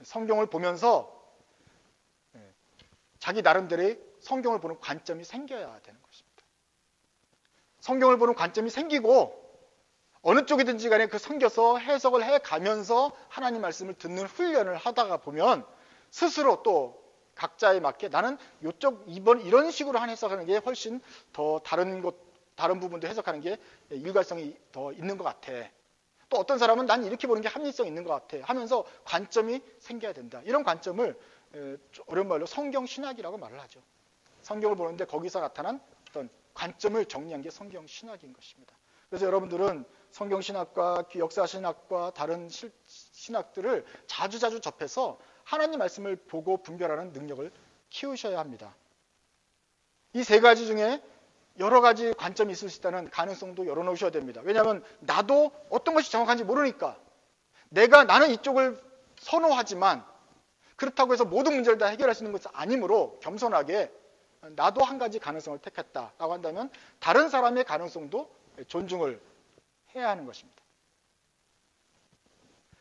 S1: 성경을 보면서 자기 나름대로의 성경을 보는 관점이 생겨야 되는 것입니다. 성경을 보는 관점이 생기고 어느 쪽이든지 간에 그 섬겨서 해석을 해가면서 하나님 말씀을 듣는 훈련을 하다가 보면 스스로 또 각자에 맞게 나는 이번 이런 식으로 해석하는 게 훨씬 더 다른 부분도 해석하는 게 일관성이 더 있는 것 같아. 또 어떤 사람은 난 이렇게 보는 게 합리성 있는 것 같아 하면서 관점이 생겨야 된다. 이런 관점을 어려운 말로 성경 신학이라고 말을 하죠. 성경을 보는데 거기서 나타난 어떤 관점을 정리한 게 성경 신학인 것입니다. 그래서 여러분들은 성경 신학과 역사 신학과 다른 신학들을 자주자주 접해서 하나님 말씀을 보고 분별하는 능력을 키우셔야 합니다. 이 세 가지 중에 여러 가지 관점이 있을 수 있다는 가능성도 열어놓으셔야 됩니다. 왜냐하면 나도 어떤 것이 정확한지 모르니까 나는 이쪽을 선호하지만 그렇다고 해서 모든 문제를 다 해결할 수 있는 것은 아니므로 겸손하게 나도 한 가지 가능성을 택했다라고 한다면 다른 사람의 가능성도 존중을 해야 하는 것입니다.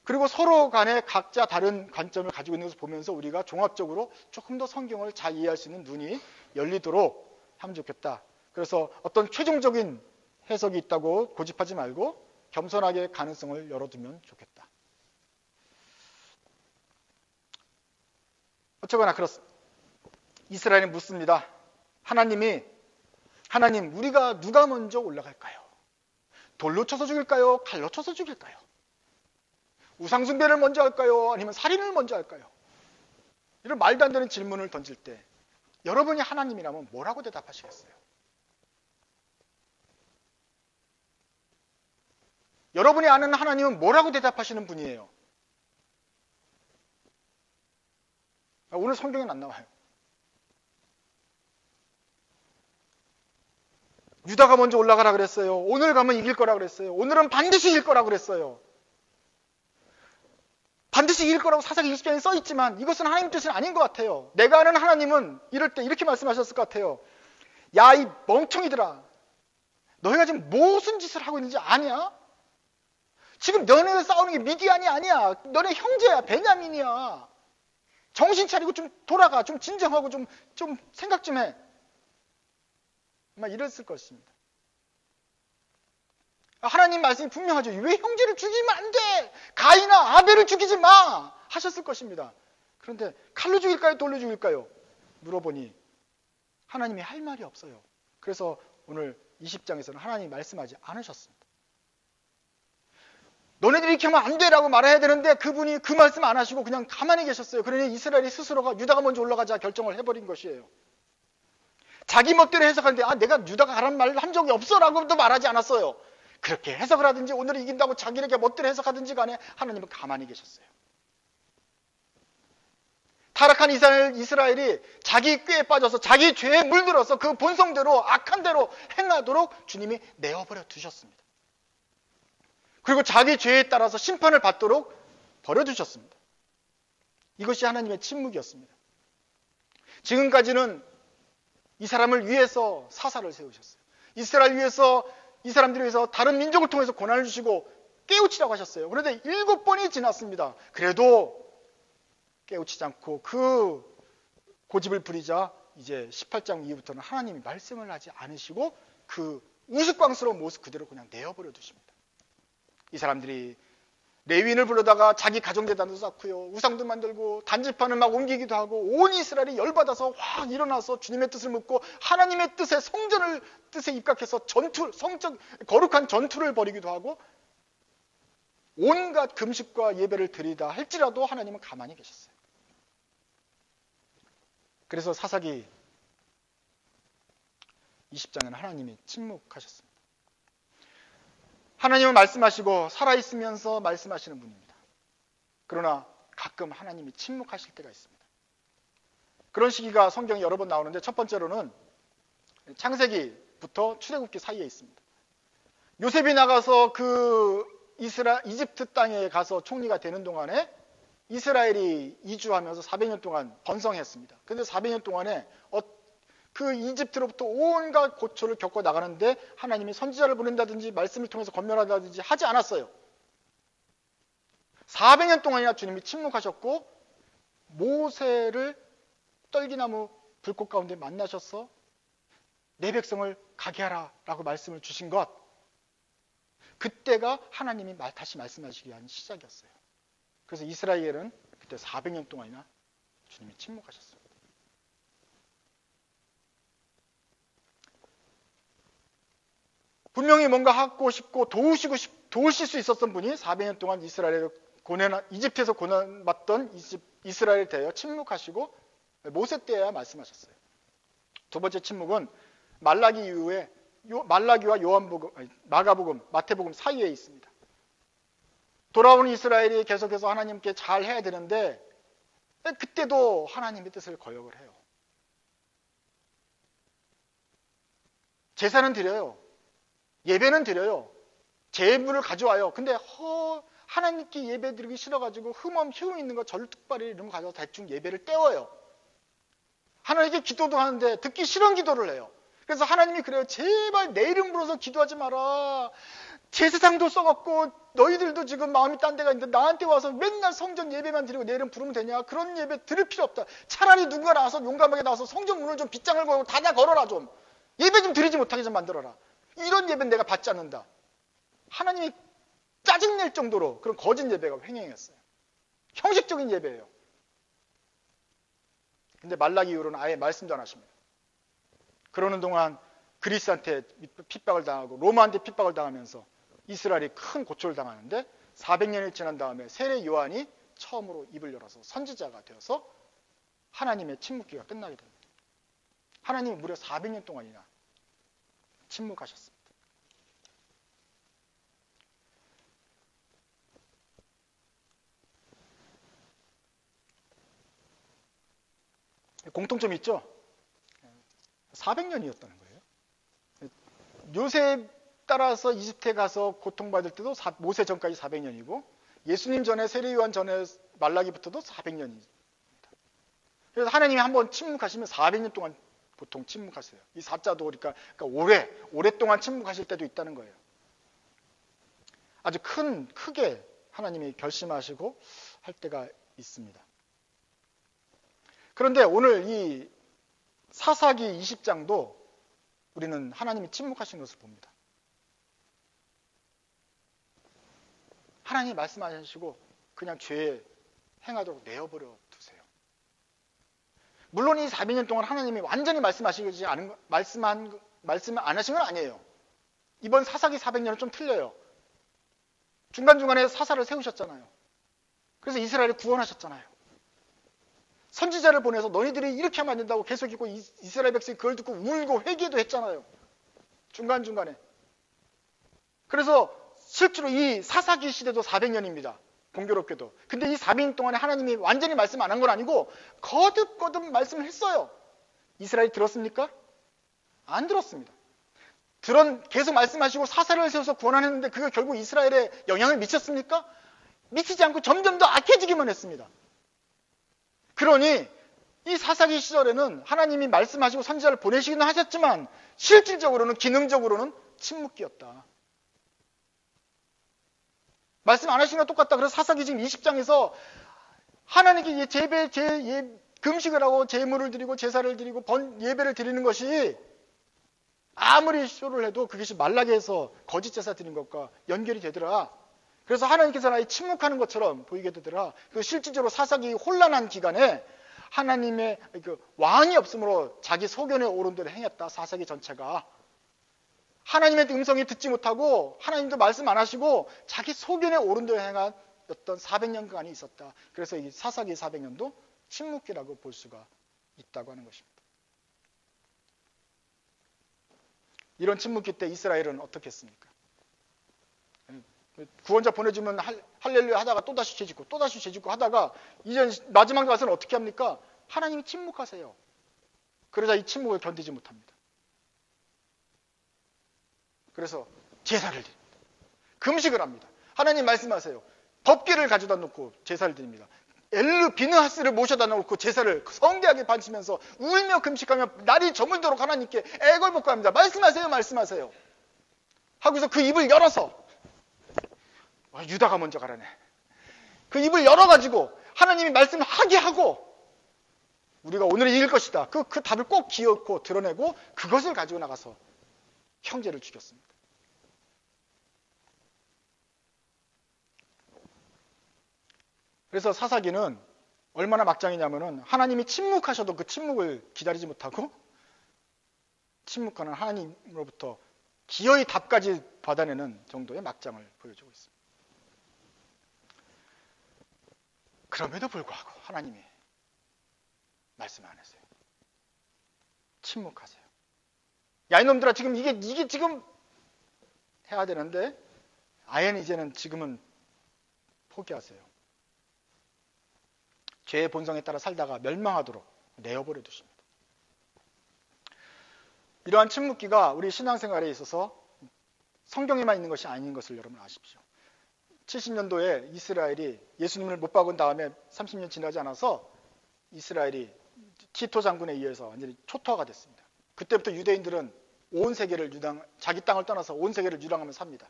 S1: 그리고 서로 간에 각자 다른 관점을 가지고 있는 것을 보면서 우리가 종합적으로 조금 더 성경을 잘 이해할 수 있는 눈이 열리도록 하면 좋겠다. 그래서 어떤 최종적인 해석이 있다고 고집하지 말고 겸손하게 가능성을 열어두면 좋겠다. 어쩌거나 그렇습니다. 이스라엘이 묻습니다. 하나님, 우리가 누가 먼저 올라갈까요? 돌로 쳐서 죽일까요? 칼로 쳐서 죽일까요? 우상숭배를 먼저 할까요? 아니면 살인을 먼저 할까요? 이런 말도 안 되는 질문을 던질 때 여러분이 하나님이라면 뭐라고 대답하시겠어요? 여러분이 아는 하나님은 뭐라고 대답하시는 분이에요? 오늘 성경에는 안 나와요. 유다가 먼저 올라가라 그랬어요. 오늘 가면 이길 거라 그랬어요. 오늘은 반드시 이길 거라 그랬어요. 반드시 이길 거라고 사사기 20장에 써있지만 이것은 하나님 뜻은 아닌 것 같아요. 내가 아는 하나님은 이럴 때 이렇게 말씀하셨을 것 같아요. 야, 이 멍청이들아, 너희가 지금 무슨 짓을 하고 있는지 아냐? 지금 너네가 싸우는 게 미디안이 아니야. 너네 형제야, 베냐민이야. 정신 차리고 좀 돌아가, 좀 진정하고 좀 생각 좀 해. 아마 이랬을 것입니다. 하나님 말씀이 분명하죠. 왜 형제를 죽이면 안 돼? 가인아, 아벨을 죽이지 마! 하셨을 것입니다. 그런데 칼로 죽일까요? 돌로 죽일까요? 물어보니 하나님이 할 말이 없어요. 그래서 오늘 20장에서는 하나님이 말씀하지 않으셨습니다. 너네들이 이렇게 하면 안 돼라고 말해야 되는데 그분이 그 말씀 안 하시고 그냥 가만히 계셨어요. 그러니 이스라엘이 스스로가 유다가 먼저 올라가자 결정을 해버린 것이에요. 자기 멋대로 해석하는데 내가 유다가 가라는 말을 한 적이 없어라고도 말하지 않았어요. 그렇게 해석을 하든지 오늘 이긴다고 자기에게 멋대로 해석하든지 간에 하나님은 가만히 계셨어요. 타락한 이스라엘이 자기 꾀에 빠져서 자기 죄에 물들어서 그 본성대로 악한 대로 행하도록 주님이 내어버려 두셨습니다. 그리고 자기 죄에 따라서 심판을 받도록 버려두셨습니다. 이것이 하나님의 침묵이었습니다. 지금까지는 이 사람을 위해서 사사를 세우셨어요. 이스라엘 위해서 이 사람들을 위해서 다른 민족을 통해서 고난을 주시고 깨우치라고 하셨어요. 그런데 7번이 지났습니다. 그래도 깨우치지 않고 그 고집을 부리자 이제 18장 이후부터는 하나님이 말씀을 하지 않으시고 그 우스꽝스러운 모습 그대로 그냥 내어버려 두십니다. 이 사람들이 레위인을 부르다가 자기 가정재단도 쌓고요. 우상도 만들고 단지판을 막 옮기기도 하고 온 이스라엘이 열받아서 확 일어나서 주님의 뜻을 묻고 하나님의 뜻에 성전을 뜻에 입각해서 성적 거룩한 전투를 벌이기도 하고 온갖 금식과 예배를 드리다 할지라도 하나님은 가만히 계셨어요. 그래서 사사기 20장에는 하나님이 침묵하셨습니다. 하나님은 말씀하시고 살아있으면서 말씀하시는 분입니다. 그러나 가끔 하나님이 침묵하실 때가 있습니다. 그런 시기가 성경에 여러 번 나오는데 첫 번째로는 창세기부터 출애굽기 사이에 있습니다. 요셉이 나가서 그 이집트 땅에 가서 총리가 되는 동안에 이스라엘이 이주하면서 400년 동안 번성했습니다. 그런데 400년 동안에 그 이집트로부터 온갖 고초를 겪어 나가는데 하나님이 선지자를 보낸다든지 말씀을 통해서 권면한다든지 하지 않았어요. 400년 동안이나 주님이 침묵하셨고 모세를 떨기나무 불꽃 가운데 만나셔서 내 백성을 가게 하라 라고 말씀을 주신 것, 그때가 하나님이 다시 말씀하시기 위한 시작이었어요. 그래서 이스라엘은 그때 400년 동안이나 주님이 침묵하셨어요. 분명히 뭔가 하고 싶고 도우실 수 있었던 분이 400년 동안 이집트에서 고난받던 이스라엘 대하여 침묵하시고 모세 때야 말씀하셨어요. 두 번째 침묵은 말라기 이후에 말라기와 마가복음, 마태복음 사이에 있습니다. 돌아오는 이스라엘이 계속해서 하나님께 잘 해야 되는데 그때도 하나님의 뜻을 거역을 해요. 제사는 드려요. 예배는 드려요. 제물을 가져와요. 근데 하나님께 예배 드리기 싫어가지고 희움 있는 거 절뚝발이 이런 거 가져와서 대충 예배를 때워요. 하나님께 기도도 하는데 듣기 싫은 기도를 해요. 그래서 하나님이 그래요. 제발 내 이름 불어서 기도하지 마라. 제사장도 써갖고 너희들도 지금 마음이 딴 데가 있는데 나한테 와서 맨날 성전 예배만 드리고 내 이름 부르면 되냐? 그런 예배 들을 필요 없다. 차라리 누군가 나와서 용감하게 나와서 성전 문을 좀 빗장을 걸고 닫아 걸어라 좀. 예배 좀 드리지 못하게 좀 만들어라. 이런 예배는 내가 받지 않는다. 하나님이 짜증낼 정도로 그런 거짓 예배가 횡행했어요. 형식적인 예배예요. 근데 말라기 이후로는 아예 말씀도 안 하십니다. 그러는 동안 그리스한테 핍박을 당하고 로마한테 핍박을 당하면서 이스라엘이 큰 고초를 당하는데 400년이 지난 다음에 세례 요한이 처음으로 입을 열어서 선지자가 되어서 하나님의 침묵기가 끝나게 됩니다. 하나님이 무려 400년 동안이나 침묵하셨습니다. 공통점이 있죠? 400년이었다는 거예요. 요셉 따라서 이집트에 가서 고통받을 때도 모세 전까지 400년이고 예수님 전에 세례요한 전에 말라기부터도 400년입니다. 그래서 하나님이 한번 침묵하시면 400년 동안 보통 침묵하세요. 이 4자도 그러니까 오랫동안 침묵하실 때도 있다는 거예요. 아주 크게 하나님이 결심하시고 할 때가 있습니다. 그런데 오늘 이 사사기 20장도 우리는 하나님이 침묵하신 것을 봅니다. 하나님이 말씀하시고 그냥 죄 행하도록 내어버려 두세요. 물론 이 400년 동안 하나님이 완전히 말씀을 안 하신 건 아니에요. 이번 사사기 400년은 좀 틀려요. 중간중간에 사사를 세우셨잖아요. 그래서 이스라엘을 구원하셨잖아요. 선지자를 보내서 너희들이 이렇게 하면 안 된다고 계속 있고 이스라엘 백성이 그걸 듣고 울고 회개도 했잖아요. 중간중간에. 그래서 실제로 이 사사기 시대도 400년입니다. 공교롭게도. 근데 이 400년 동안에 하나님이 완전히 말씀 안 한 건 아니고 거듭거듭 말씀을 했어요. 이스라엘이 들었습니까? 안 들었습니다. 계속 말씀하시고 사사를 세워서 구원하는데 그게 결국 이스라엘에 영향을 미쳤습니까? 미치지 않고 점점 더 악해지기만 했습니다. 그러니 이 사사기 시절에는 하나님이 말씀하시고 선지자를 보내시기는 하셨지만 실질적으로는 기능적으로는 침묵기였다. 말씀 안 하신 거 똑같다. 그래서 사사기 지금 20장에서 하나님께 금식을 하고 제물을 드리고 제사를 드리고 예배를 드리는 것이 아무리 쇼를 해도 그것이 말라기에서 거짓 제사 드린 것과 연결이 되더라. 그래서 하나님께서 아예 침묵하는 것처럼 보이게 되더라. 그 실질적으로 사사기 혼란한 기간에 하나님의 왕이 없으므로 자기 소견에 오른 대로 행했다. 사사기 전체가. 하나님의 음성이 듣지 못하고 하나님도 말씀 안 하시고 자기 소견에 오른 대로 행한 어떤 400년간이 있었다. 그래서 이 사사기 400년도 침묵기라고 볼 수가 있다고 하는 것입니다. 이런 침묵기 때 이스라엘은 어떻게 했습니까? 구원자 보내주면 할렐루야 하다가 또다시 죄짓고 또다시 죄짓고 하다가 이제 마지막 가서는 어떻게 합니까? 하나님이 침묵하세요. 그러자 이 침묵을 견디지 못합니다. 그래서 제사를 드립니다. 금식을 합니다. 하나님 말씀하세요. 법궤를 가져다 놓고 제사를 드립니다. 비느하스를 모셔다 놓고 제사를 성대하게 바치면서 울며 금식하며 날이 저물도록 하나님께 애걸복걸합니다. 말씀하세요. 하고서 그 입을 열어서 유다가 먼저 가라네. 그 입을 열어가지고 하나님이 말씀하게 하고 우리가 오늘 이길 것이다. 그 답을 꼭 기억고 드러내고 그것을 가지고 나가서 형제를 죽였습니다. 그래서 사사기는 얼마나 막장이냐면은 하나님이 침묵하셔도 그 침묵을 기다리지 못하고 침묵하는 하나님으로부터 기어이 답까지 받아내는 정도의 막장을 보여주고 있습니다. 그럼에도 불구하고 하나님이 말씀 안 하세요. 침묵하세요. 야, 이놈들아, 지금 이게 지금 해야 되는데 아예는 이제는 지금은 포기하세요. 죄의 본성에 따라 살다가 멸망하도록 내어버려 두십니다. 이러한 침묵기가 우리 신앙생활에 있어서 성경에만 있는 것이 아닌 것을 여러분 아십시오. 70년도에 이스라엘이 예수님을 못 박은 다음에 30년 지나지 않아서 이스라엘이 티토 장군에 의해서 완전히 초토화가 됐습니다. 그때부터 유대인들은 온 세계를 자기 땅을 떠나서 온 세계를 유랑하면서 삽니다.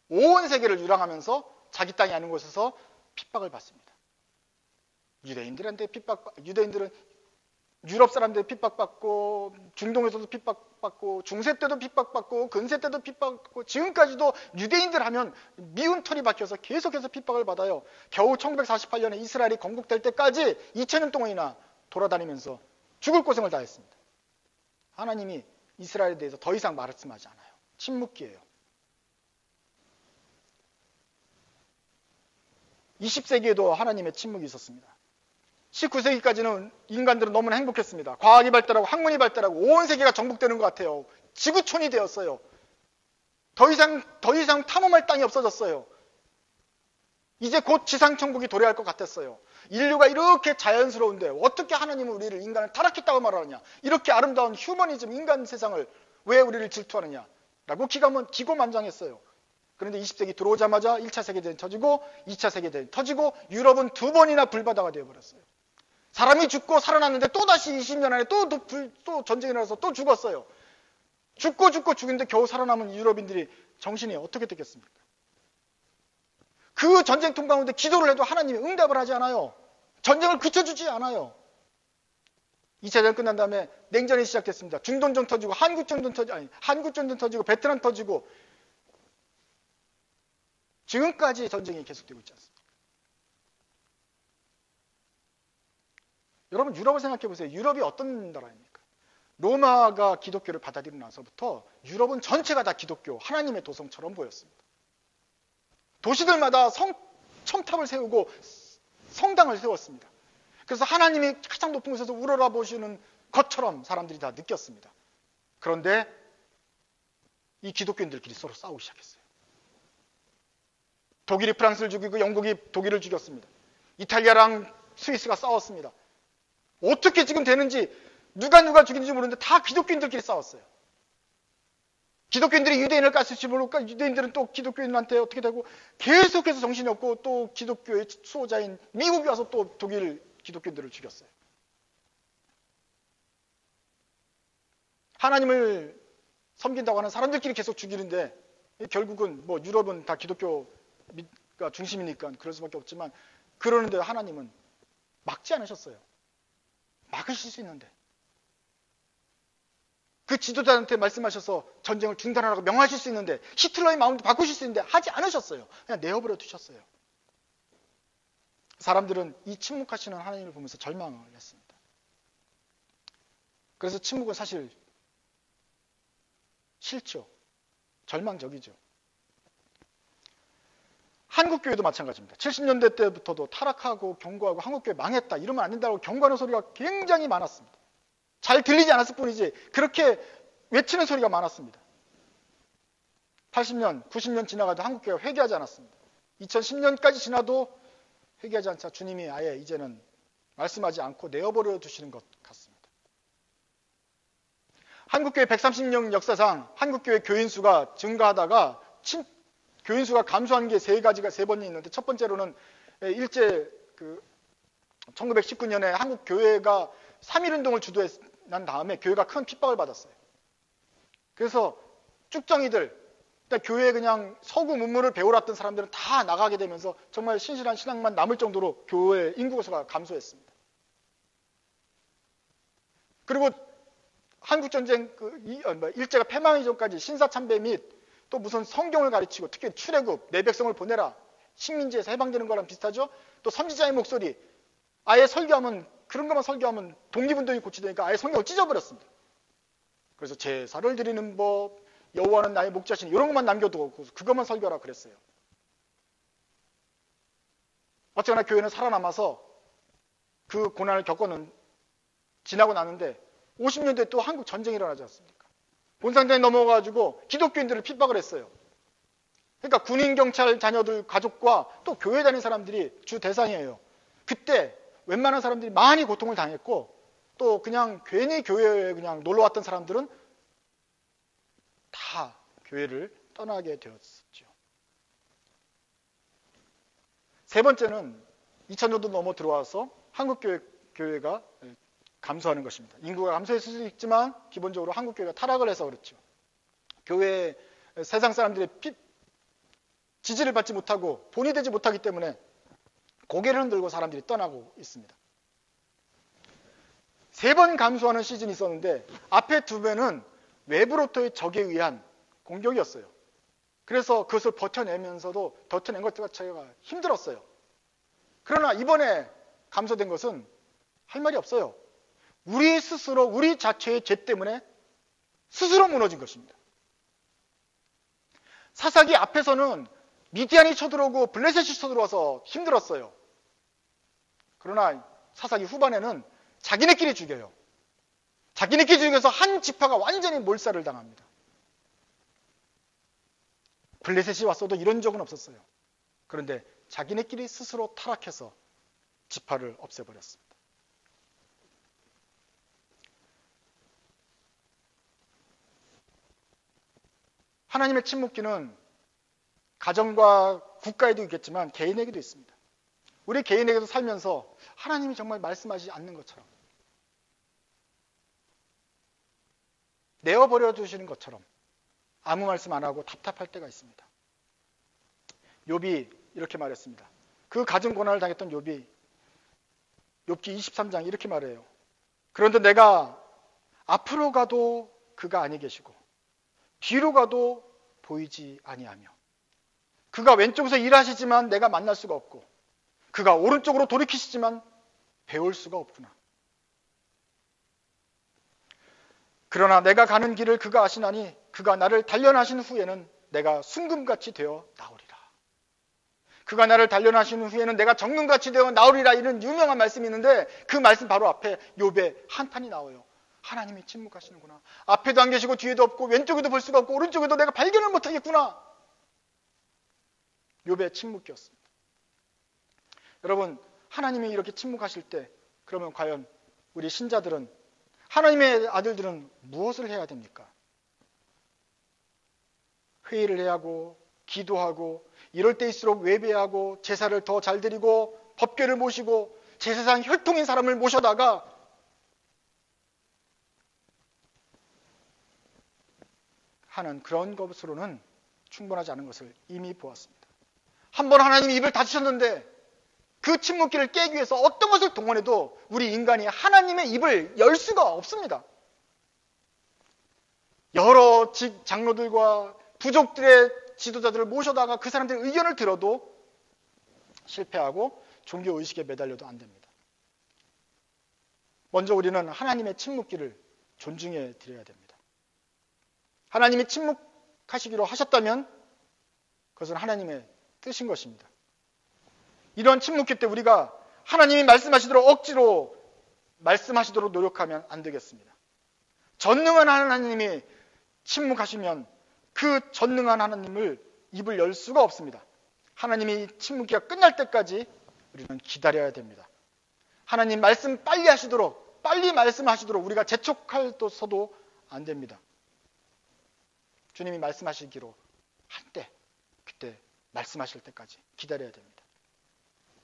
S1: 온 세계를 유랑하면서 자기 땅이 아닌 곳에서 핍박을 받습니다. 유대인들은 유럽 사람들 핍박받고, 중동에서도 핍박받고, 중세 때도 핍박받고, 근세 때도 핍박받고, 지금까지도 유대인들 하면 미운 털이 박혀서 계속해서 핍박을 받아요. 겨우 1948년에 이스라엘이 건국될 때까지 2000년 동안이나 돌아다니면서 죽을 고생을 다 했습니다. 하나님이 이스라엘에 대해서 더 이상 말씀하지 않아요. 침묵기예요. 20세기에도 하나님의 침묵이 있었습니다. 19세기까지는 인간들은 너무나 행복했습니다. 과학이 발달하고 학문이 발달하고 온 세계가 정복되는 것 같아요. 지구촌이 되었어요. 더 이상 탐험할 땅이 없어졌어요. 이제 곧 지상천국이 도래할 것 같았어요. 인류가 이렇게 자연스러운데 어떻게 하나님은 우리를 인간을 타락했다고 말하느냐. 이렇게 아름다운 휴머니즘 인간 세상을 왜 우리를 질투하느냐 라고 기고만장했어요. 그런데 20세기 들어오자마자 1차 세계대전이 터지고 2차 세계대전이 터지고 유럽은 2번이나 불바다가 되어버렸어요. 사람이 죽고 살아났는데 또다시 20년 안에 또 전쟁이 일어나서 또 죽었어요. 죽고 죽는데 겨우 살아남은 유럽인들이 정신이 어떻게 됐겠습니까? 그 전쟁통 가운데 기도를 해도 하나님이 응답을 하지 않아요. 전쟁을 그쳐주지 않아요. 2차 대전 끝난 다음에 냉전이 시작됐습니다. 중동전 터지고 한국전전 터지고 베트남 터지고 지금까지 전쟁이 계속되고 있지 않습니까? 여러분 유럽을 생각해 보세요. 유럽이 어떤 나라입니까? 로마가 기독교를 받아들이고 나서부터 유럽은 전체가 다 기독교, 하나님의 도성처럼 보였습니다. 도시들마다 첨탑을 세우고 성당을 세웠습니다. 그래서 하나님이 가장 높은 곳에서 우러러 보시는 것처럼 사람들이 다 느꼈습니다. 그런데 이 기독교인들끼리 서로 싸우기 시작했어요. 독일이 프랑스를 죽이고 영국이 독일을 죽였습니다. 이탈리아랑 스위스가 싸웠습니다. 어떻게 지금 되는지 누가 죽이는지 모르는데 다 기독교인들끼리 싸웠어요. 기독교인들이 유대인을 깠을지 모르고 유대인들은 또 기독교인한테 어떻게 되고 계속해서 정신이 없고 또 기독교의 수호자인 미국이 와서 또 독일 기독교인들을 죽였어요. 하나님을 섬긴다고 하는 사람들끼리 계속 죽이는데 결국은 뭐 유럽은 다 기독교가 중심이니까 그럴 수밖에 없지만 그러는데 하나님은 막지 않으셨어요. 막으실 수 있는데 그 지도자한테 말씀하셔서 전쟁을 중단하라고 명하실 수 있는데 히틀러의 마음도 바꾸실 수 있는데 하지 않으셨어요. 그냥 내어버려 두셨어요. 사람들은 이 침묵하시는 하나님을 보면서 절망을 했습니다. 그래서 침묵은 사실 싫죠. 절망적이죠. 한국교회도 마찬가지입니다. 70년대 때부터도 타락하고 경고하고 한국교회 망했다 이러면 안 된다고 경고하는 소리가 굉장히 많았습니다. 잘 들리지 않았을 뿐이지 그렇게 외치는 소리가 많았습니다. 80년, 90년 지나가도 한국교회가 회개하지 않았습니다. 2010년까지 지나도 회개하지 않자 주님이 아예 이제는 말씀하지 않고 내어버려 두시는 것 같습니다. 한국교회 130년 역사상 한국교회 교인 수가 증가하다가 교인 수가 감소한 게 세 번이 있는데 첫 번째로는 1919년에 한국 교회가 3.1운동을 주도한 다음에 교회가 큰 핍박을 받았어요. 그래서 쭉정이들, 교회에 그냥 서구 문물을 배우러 왔던 사람들은 다 나가게 되면서 정말 신실한 신앙만 남을 정도로 교회 인구 수가 감소했습니다. 그리고 한국전쟁 일제가 패망하기 전까지 신사참배 및 또 무슨 성경을 가르치고 특히 출애굽, 내 백성을 보내라 식민지에서 해방되는 거랑 비슷하죠. 또 선지자의 목소리, 아예 설교하면 그런 것만 설교하면 독립운동이 고치되니까 아예 성경을 찢어버렸습니다. 그래서 제사를 드리는 법, 여호와는 나의 목자시니 이런 것만 남겨두고 그것만 설교하라 그랬어요. 어쨌거나 교회는 살아남아서 그 고난을 겪고는 지나고 나는데 50년대에 또 한국 전쟁이 일어나지 않습니까? 본산전에 넘어가지고 기독교인들을 핍박을 했어요. 그러니까 군인, 경찰 자녀들 가족과 또 교회 다니는 사람들이 주 대상이에요. 그때 웬만한 사람들이 많이 고통을 당했고 또 그냥 괜히 교회에 그냥 놀러 왔던 사람들은 다 교회를 떠나게 되었죠. 세 번째는 2000년도 넘어 들어와서 한국 교회가 감소하는 것입니다. 인구가 감소했을 수도 있지만 기본적으로 한국 교회가 타락을 해서 그렇죠. 교회 세상 사람들의 지지를 받지 못하고 본이 되지 못하기 때문에 고개를 흔들고 사람들이 떠나고 있습니다. 3번 감소하는 시즌이 있었는데 앞에 2배는 외부로부터의 적에 의한 공격이었어요. 그래서 그것을 버텨내면서도 버텨낸 것 자체가 힘들었어요. 그러나 이번에 감소된 것은 할 말이 없어요. 우리 스스로 우리 자체의 죄 때문에 스스로 무너진 것입니다. 사사기 앞에서는 미디안이 쳐들어오고 블레셋이 쳐들어와서 힘들었어요. 그러나 사사기 후반에는 자기네끼리 죽여요. 자기네끼리 죽여서 한 지파가 완전히 몰살을 당합니다. 블레셋이 왔어도 이런 적은 없었어요. 그런데 자기네끼리 스스로 타락해서 지파를 없애버렸습니다. 하나님의 침묵기는 가정과 국가에도 있겠지만 개인에게도 있습니다. 우리 개인에게도 살면서 하나님이 정말 말씀하시지 않는 것처럼 내어버려 두시는 것처럼 아무 말씀 안 하고 답답할 때가 있습니다. 욥이 이렇게 말했습니다. 그 가정 고난을 당했던 욥이 욥기 23장 이렇게 말해요. 그런데 내가 앞으로 가도 그가 아니 계시고 뒤로 가도 보이지 아니하며 그가 왼쪽에서 일하시지만 내가 만날 수가 없고 그가 오른쪽으로 돌이키시지만 배울 수가 없구나. 그러나 내가 가는 길을 그가 아시나니 그가 나를 단련하신 후에는 내가 순금같이 되어 나오리라. 그가 나를 단련하신 후에는 내가 정금같이 되어 나오리라. 이런 유명한 말씀이 있는데 그 말씀 바로 앞에 욥의 한탄이 나와요. 하나님이 침묵하시는구나. 앞에도 안 계시고 뒤에도 없고 왼쪽에도 볼 수가 없고 오른쪽에도 내가 발견을 못하겠구나. 욥의 침묵이었습니다. 여러분, 하나님이 이렇게 침묵하실 때 그러면 과연 우리 신자들은, 하나님의 아들들은 무엇을 해야 됩니까? 회의를 해야 하고 기도하고 이럴 때일수록 외배하고 제사를 더 잘 드리고 법궤를 모시고 제사상 혈통인 사람을 모셔다가 하는 그런 것으로는 충분하지 않은 것을 이미 보았습니다. 한번 하나님이 입을 닫으셨는데 그 침묵기를 깨기 위해서 어떤 것을 동원해도 우리 인간이 하나님의 입을 열 수가 없습니다. 여러 장로들과 부족들의 지도자들을 모셔다가 그 사람들의 의견을 들어도 실패하고 종교의식에 매달려도 안 됩니다. 먼저 우리는 하나님의 침묵기를 존중해 드려야 됩니다. 하나님이 침묵하시기로 하셨다면 그것은 하나님의 뜻인 것입니다. 이런 침묵기 때 우리가 하나님이 말씀하시도록 억지로 말씀하시도록 노력하면 안 되겠습니다. 전능한 하나님이 침묵하시면 그 전능한 하나님을 입을 열 수가 없습니다. 하나님이 침묵기가 끝날 때까지 우리는 기다려야 됩니다. 하나님 말씀 빨리 하시도록, 빨리 말씀하시도록 우리가 재촉할서도 안 됩니다. 주님이 말씀하시기로 한 때, 그때 말씀하실 때까지 기다려야 됩니다.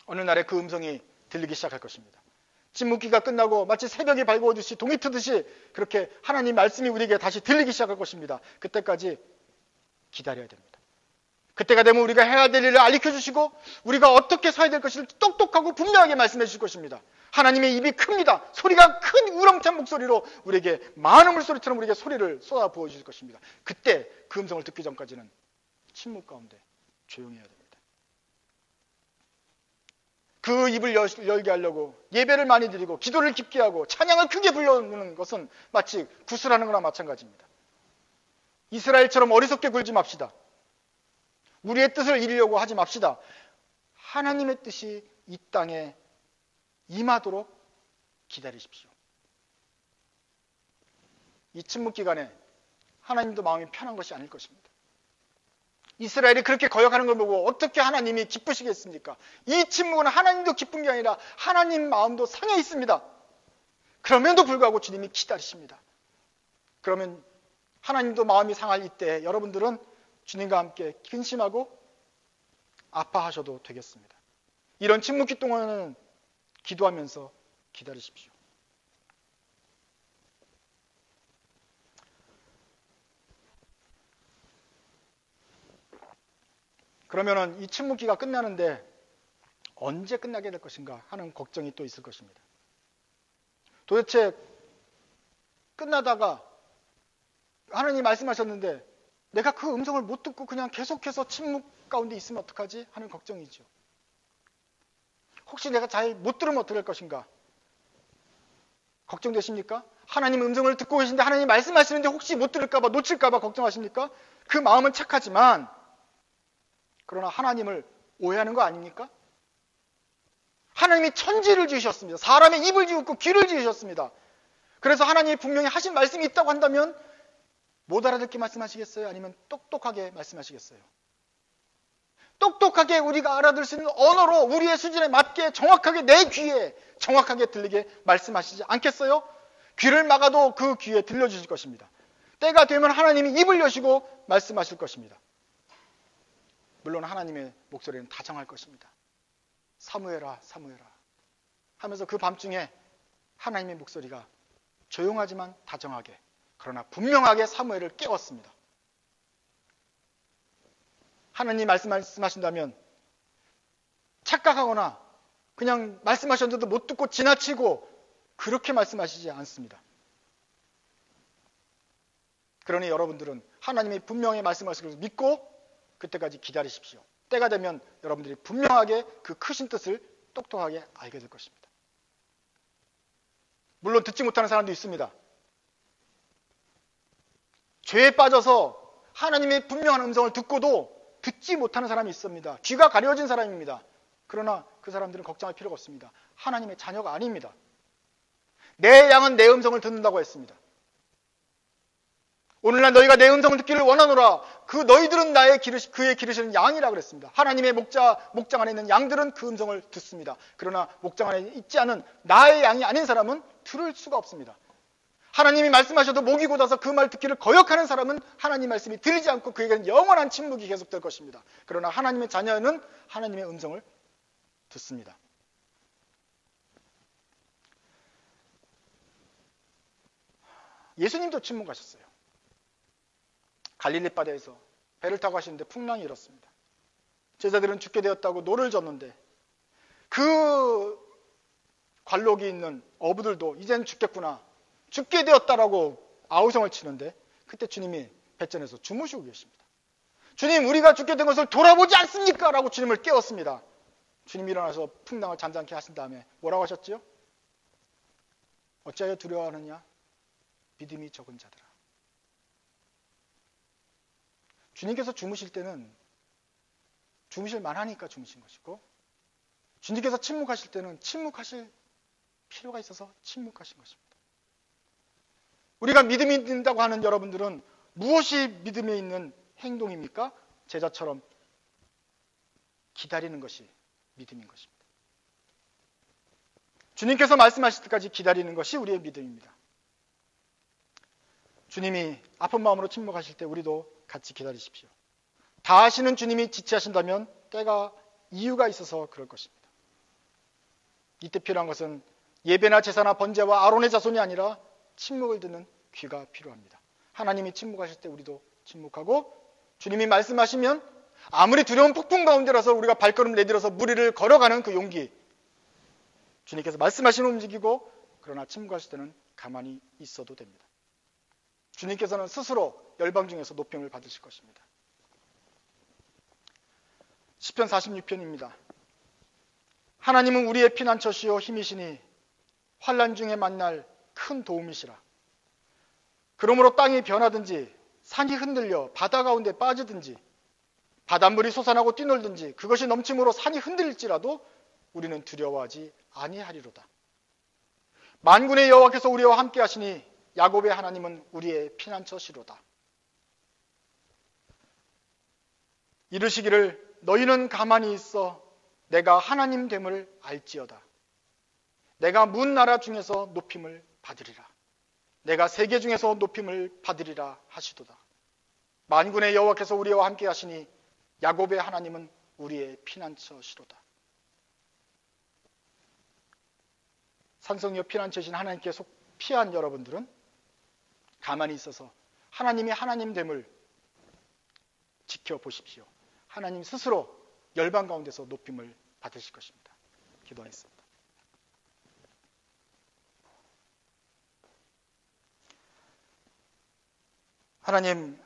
S1: 어느 날에 그 음성이 들리기 시작할 것입니다. 침묵기가 끝나고 마치 새벽이 밝아오듯이 동이 트듯이 그렇게 하나님 말씀이 우리에게 다시 들리기 시작할 것입니다. 그때까지 기다려야 됩니다. 그때가 되면 우리가 해야 될 일을 알려 주시고 우리가 어떻게 서야 될 것을 똑똑하고 분명하게 말씀해 주실 것입니다. 하나님의 입이 큽니다. 소리가 큰 우렁찬 목소리로 우리에게 많은 물소리처럼 우리에게 소리를 쏟아 부어 주실 것입니다. 그때 그 음성을 듣기 전까지는 침묵 가운데 조용해야 됩니다. 그 입을 열게 하려고 예배를 많이 드리고 기도를 깊게 하고 찬양을 크게 불러오는 것은 마치 구슬하는 거나 마찬가지입니다. 이스라엘처럼 어리석게 굴지 맙시다. 우리의 뜻을 이루려고 하지 맙시다. 하나님의 뜻이 이 땅에 임하도록 기다리십시오. 이 침묵 기간에 하나님도 마음이 편한 것이 아닐 것입니다. 이스라엘이 그렇게 거역하는 걸 보고 어떻게 하나님이 기쁘시겠습니까? 이 침묵은 하나님도 기쁜 게 아니라 하나님 마음도 상해 있습니다. 그럼에도 불구하고 주님이 기다리십니다. 그러면 하나님도 마음이 상할 이때 여러분들은 주님과 함께 근심하고 아파하셔도 되겠습니다. 이런 침묵기 동안은 기도하면서 기다리십시오. 그러면은 이 침묵기가 끝나는데 언제 끝나게 될 것인가 하는 걱정이 또 있을 것입니다. 도대체 끝나다가 하나님이 말씀하셨는데 내가 그 음성을 못 듣고 그냥 계속해서 침묵 가운데 있으면 어떡하지 하는 걱정이죠. 혹시 내가 잘 못 들으면 어떻게 할 것인가 걱정되십니까? 하나님 음성을 듣고 계신데 하나님 말씀하시는데 혹시 못 들을까 봐 놓칠까 봐 걱정하십니까? 그 마음은 착하지만 그러나 하나님을 오해하는 거 아닙니까? 하나님이 천지를 지으셨습니다. 사람의 입을 지었고 귀를 지으셨습니다. 그래서 하나님이 분명히 하신 말씀이 있다고 한다면 못 알아듣게 말씀하시겠어요? 아니면 똑똑하게 말씀하시겠어요? 똑똑하게 우리가 알아들 수 있는 언어로 우리의 수준에 맞게 정확하게 내 귀에 정확하게 들리게 말씀하시지 않겠어요? 귀를 막아도 그 귀에 들려주실 것입니다. 때가 되면 하나님이 입을 여시고 말씀하실 것입니다. 물론 하나님의 목소리는 다정할 것입니다. 사무엘아 사무엘아 하면서 그 밤중에 하나님의 목소리가 조용하지만 다정하게 그러나 분명하게 사무엘을 깨웠습니다. 하나님 말씀하신다면 착각하거나 그냥 말씀하셨는데도 못 듣고 지나치고 그렇게 말씀하시지 않습니다. 그러니 여러분들은 하나님이 분명히 말씀하실 것을 믿고 그때까지 기다리십시오. 때가 되면 여러분들이 분명하게 그 크신 뜻을 똑똑하게 알게 될 것입니다. 물론 듣지 못하는 사람도 있습니다. 죄에 빠져서 하나님의 분명한 음성을 듣고도 듣지 못하는 사람이 있습니다. 귀가 가려진 사람입니다. 그러나 그 사람들은 걱정할 필요가 없습니다. 하나님의 자녀가 아닙니다. 내 양은 내 음성을 듣는다고 했습니다. 오늘날 너희가 내 음성을 듣기를 원하노라. 그 너희들은 그의 기르시는 양이라 그랬습니다. 하나님의 목장 안에 있는 양들은 그 음성을 듣습니다. 그러나 목장 안에 있지 않은 나의 양이 아닌 사람은 들을 수가 없습니다. 하나님이 말씀하셔도 목이 곧아서 그 말 듣기를 거역하는 사람은 하나님 말씀이 들리지 않고 그에게는 영원한 침묵이 계속될 것입니다. 그러나 하나님의 자녀는 하나님의 음성을 듣습니다. 예수님도 침묵하셨어요. 갈릴리 바다에서 배를 타고 가시는데 풍랑이 일었습니다. 제자들은 죽게 되었다고 노를 젓는데 그 관록이 있는 어부들도 이젠 죽겠구나, 죽게 되었다라고 아우성을 치는데 그때 주님이 뱃전에서 주무시고 계십니다. 주님, 우리가 죽게 된 것을 돌아보지 않습니까? 라고 주님을 깨웠습니다. 주님이 일어나서 풍랑을 잠잠케 하신 다음에 뭐라고 하셨지요? 어찌하여 두려워하느냐? 믿음이 적은 자들아. 주님께서 주무실 때는 주무실 만하니까 주무신 것이고, 주님께서 침묵하실 때는 침묵하실 필요가 있어서 침묵하신 것입니다. 우리가 믿음이 있다고 하는 여러분들은 무엇이 믿음에 있는 행동입니까? 제자처럼 기다리는 것이 믿음인 것입니다. 주님께서 말씀하실 때까지 기다리는 것이 우리의 믿음입니다. 주님이 아픈 마음으로 침묵하실 때 우리도 같이 기다리십시오. 다 하시는 주님이 지체하신다면 때가 이유가 있어서 그럴 것입니다. 이때 필요한 것은 예배나 제사나 번제와 아론의 자손이 아니라 침묵을 듣는 귀가 필요합니다. 하나님이 침묵하실 때 우리도 침묵하고, 주님이 말씀하시면 아무리 두려운 폭풍 가운데라서 우리가 발걸음 내밀어서 무리를 걸어가는 그 용기, 주님께서 말씀하시면 움직이고, 그러나 침묵하실 때는 가만히 있어도 됩니다. 주님께서는 스스로 열방 중에서 높임을 받으실 것입니다. 시편 46편입니다. 하나님은 우리의 피난처시요 힘이시니 환난 중에 만날 큰 도움이시라. 그러므로 땅이 변하든지 산이 흔들려 바다 가운데 빠지든지 바닷물이 솟아나고 뛰놀든지 그것이 넘침으로 산이 흔들릴지라도 우리는 두려워하지 아니하리로다. 만군의 여호와께서 우리와 함께 하시니 야곱의 하나님은 우리의 피난처시로다. 이르시기를 너희는 가만히 있어 내가 하나님 됨을 알지어다. 내가 문 나라 중에서 높임을 받으리라. 내가 세계 중에서 높임을 받으리라 하시도다. 만군의 여호와께서 우리와 함께 하시니 야곱의 하나님은 우리의 피난처시로다. 산성여 피난처신 하나님께 속 피한 여러분들은 가만히 있어서 하나님이 하나님됨을 지켜보십시오. 하나님 스스로 열방 가운데서 높임을 받으실 것입니다. 기도하겠습니다. 하나님,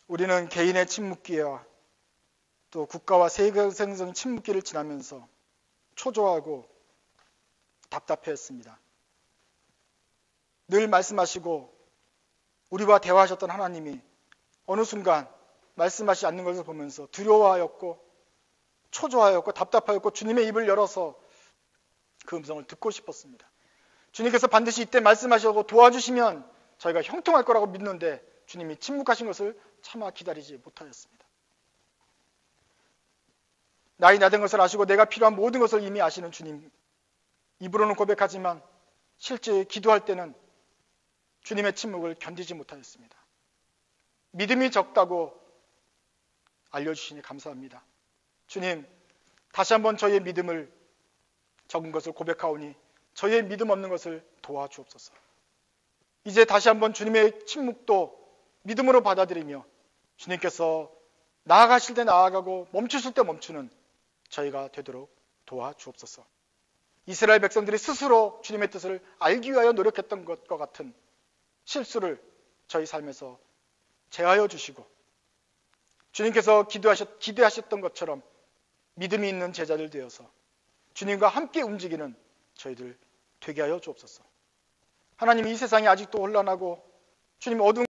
S1: 우리는 개인의 침묵기와 또 국가와 세계 생성 침묵기를 지나면서 초조하고 답답해했습니다. 늘 말씀하시고 우리와 대화하셨던 하나님이 어느 순간 말씀하시지 않는 것을 보면서 두려워하였고 초조하였고 답답하였고 주님의 입을 열어서 그 음성을 듣고 싶었습니다. 주님께서 반드시 이때 말씀하시고 도와주시면 저희가 형통할 거라고 믿는데 주님이 침묵하신 것을 차마 기다리지 못하였습니다. 나이 나된 것을 아시고 내가 필요한 모든 것을 이미 아시는 주님, 입으로는 고백하지만 실제 기도할 때는 주님의 침묵을 견디지 못하였습니다. 믿음이 적다고 알려주시니 감사합니다. 주님, 다시 한번 저희의 믿음을 적은 것을 고백하오니 저희의 믿음 없는 것을 도와주옵소서. 이제 다시 한번 주님의 침묵도 믿음으로 받아들이며 주님께서 나아가실 때 나아가고 멈추실 때 멈추는 저희가 되도록 도와주옵소서. 이스라엘 백성들이 스스로 주님의 뜻을 알기 위하여 노력했던 것과 같은 실수를 저희 삶에서 제하여 주시고 주님께서 기대하셨던 것처럼 믿음이 있는 제자들 되어서 주님과 함께 움직이는 저희들 되게 하여 주옵소서. 하나님, 이 세상이 아직도 혼란하고 주님 어두운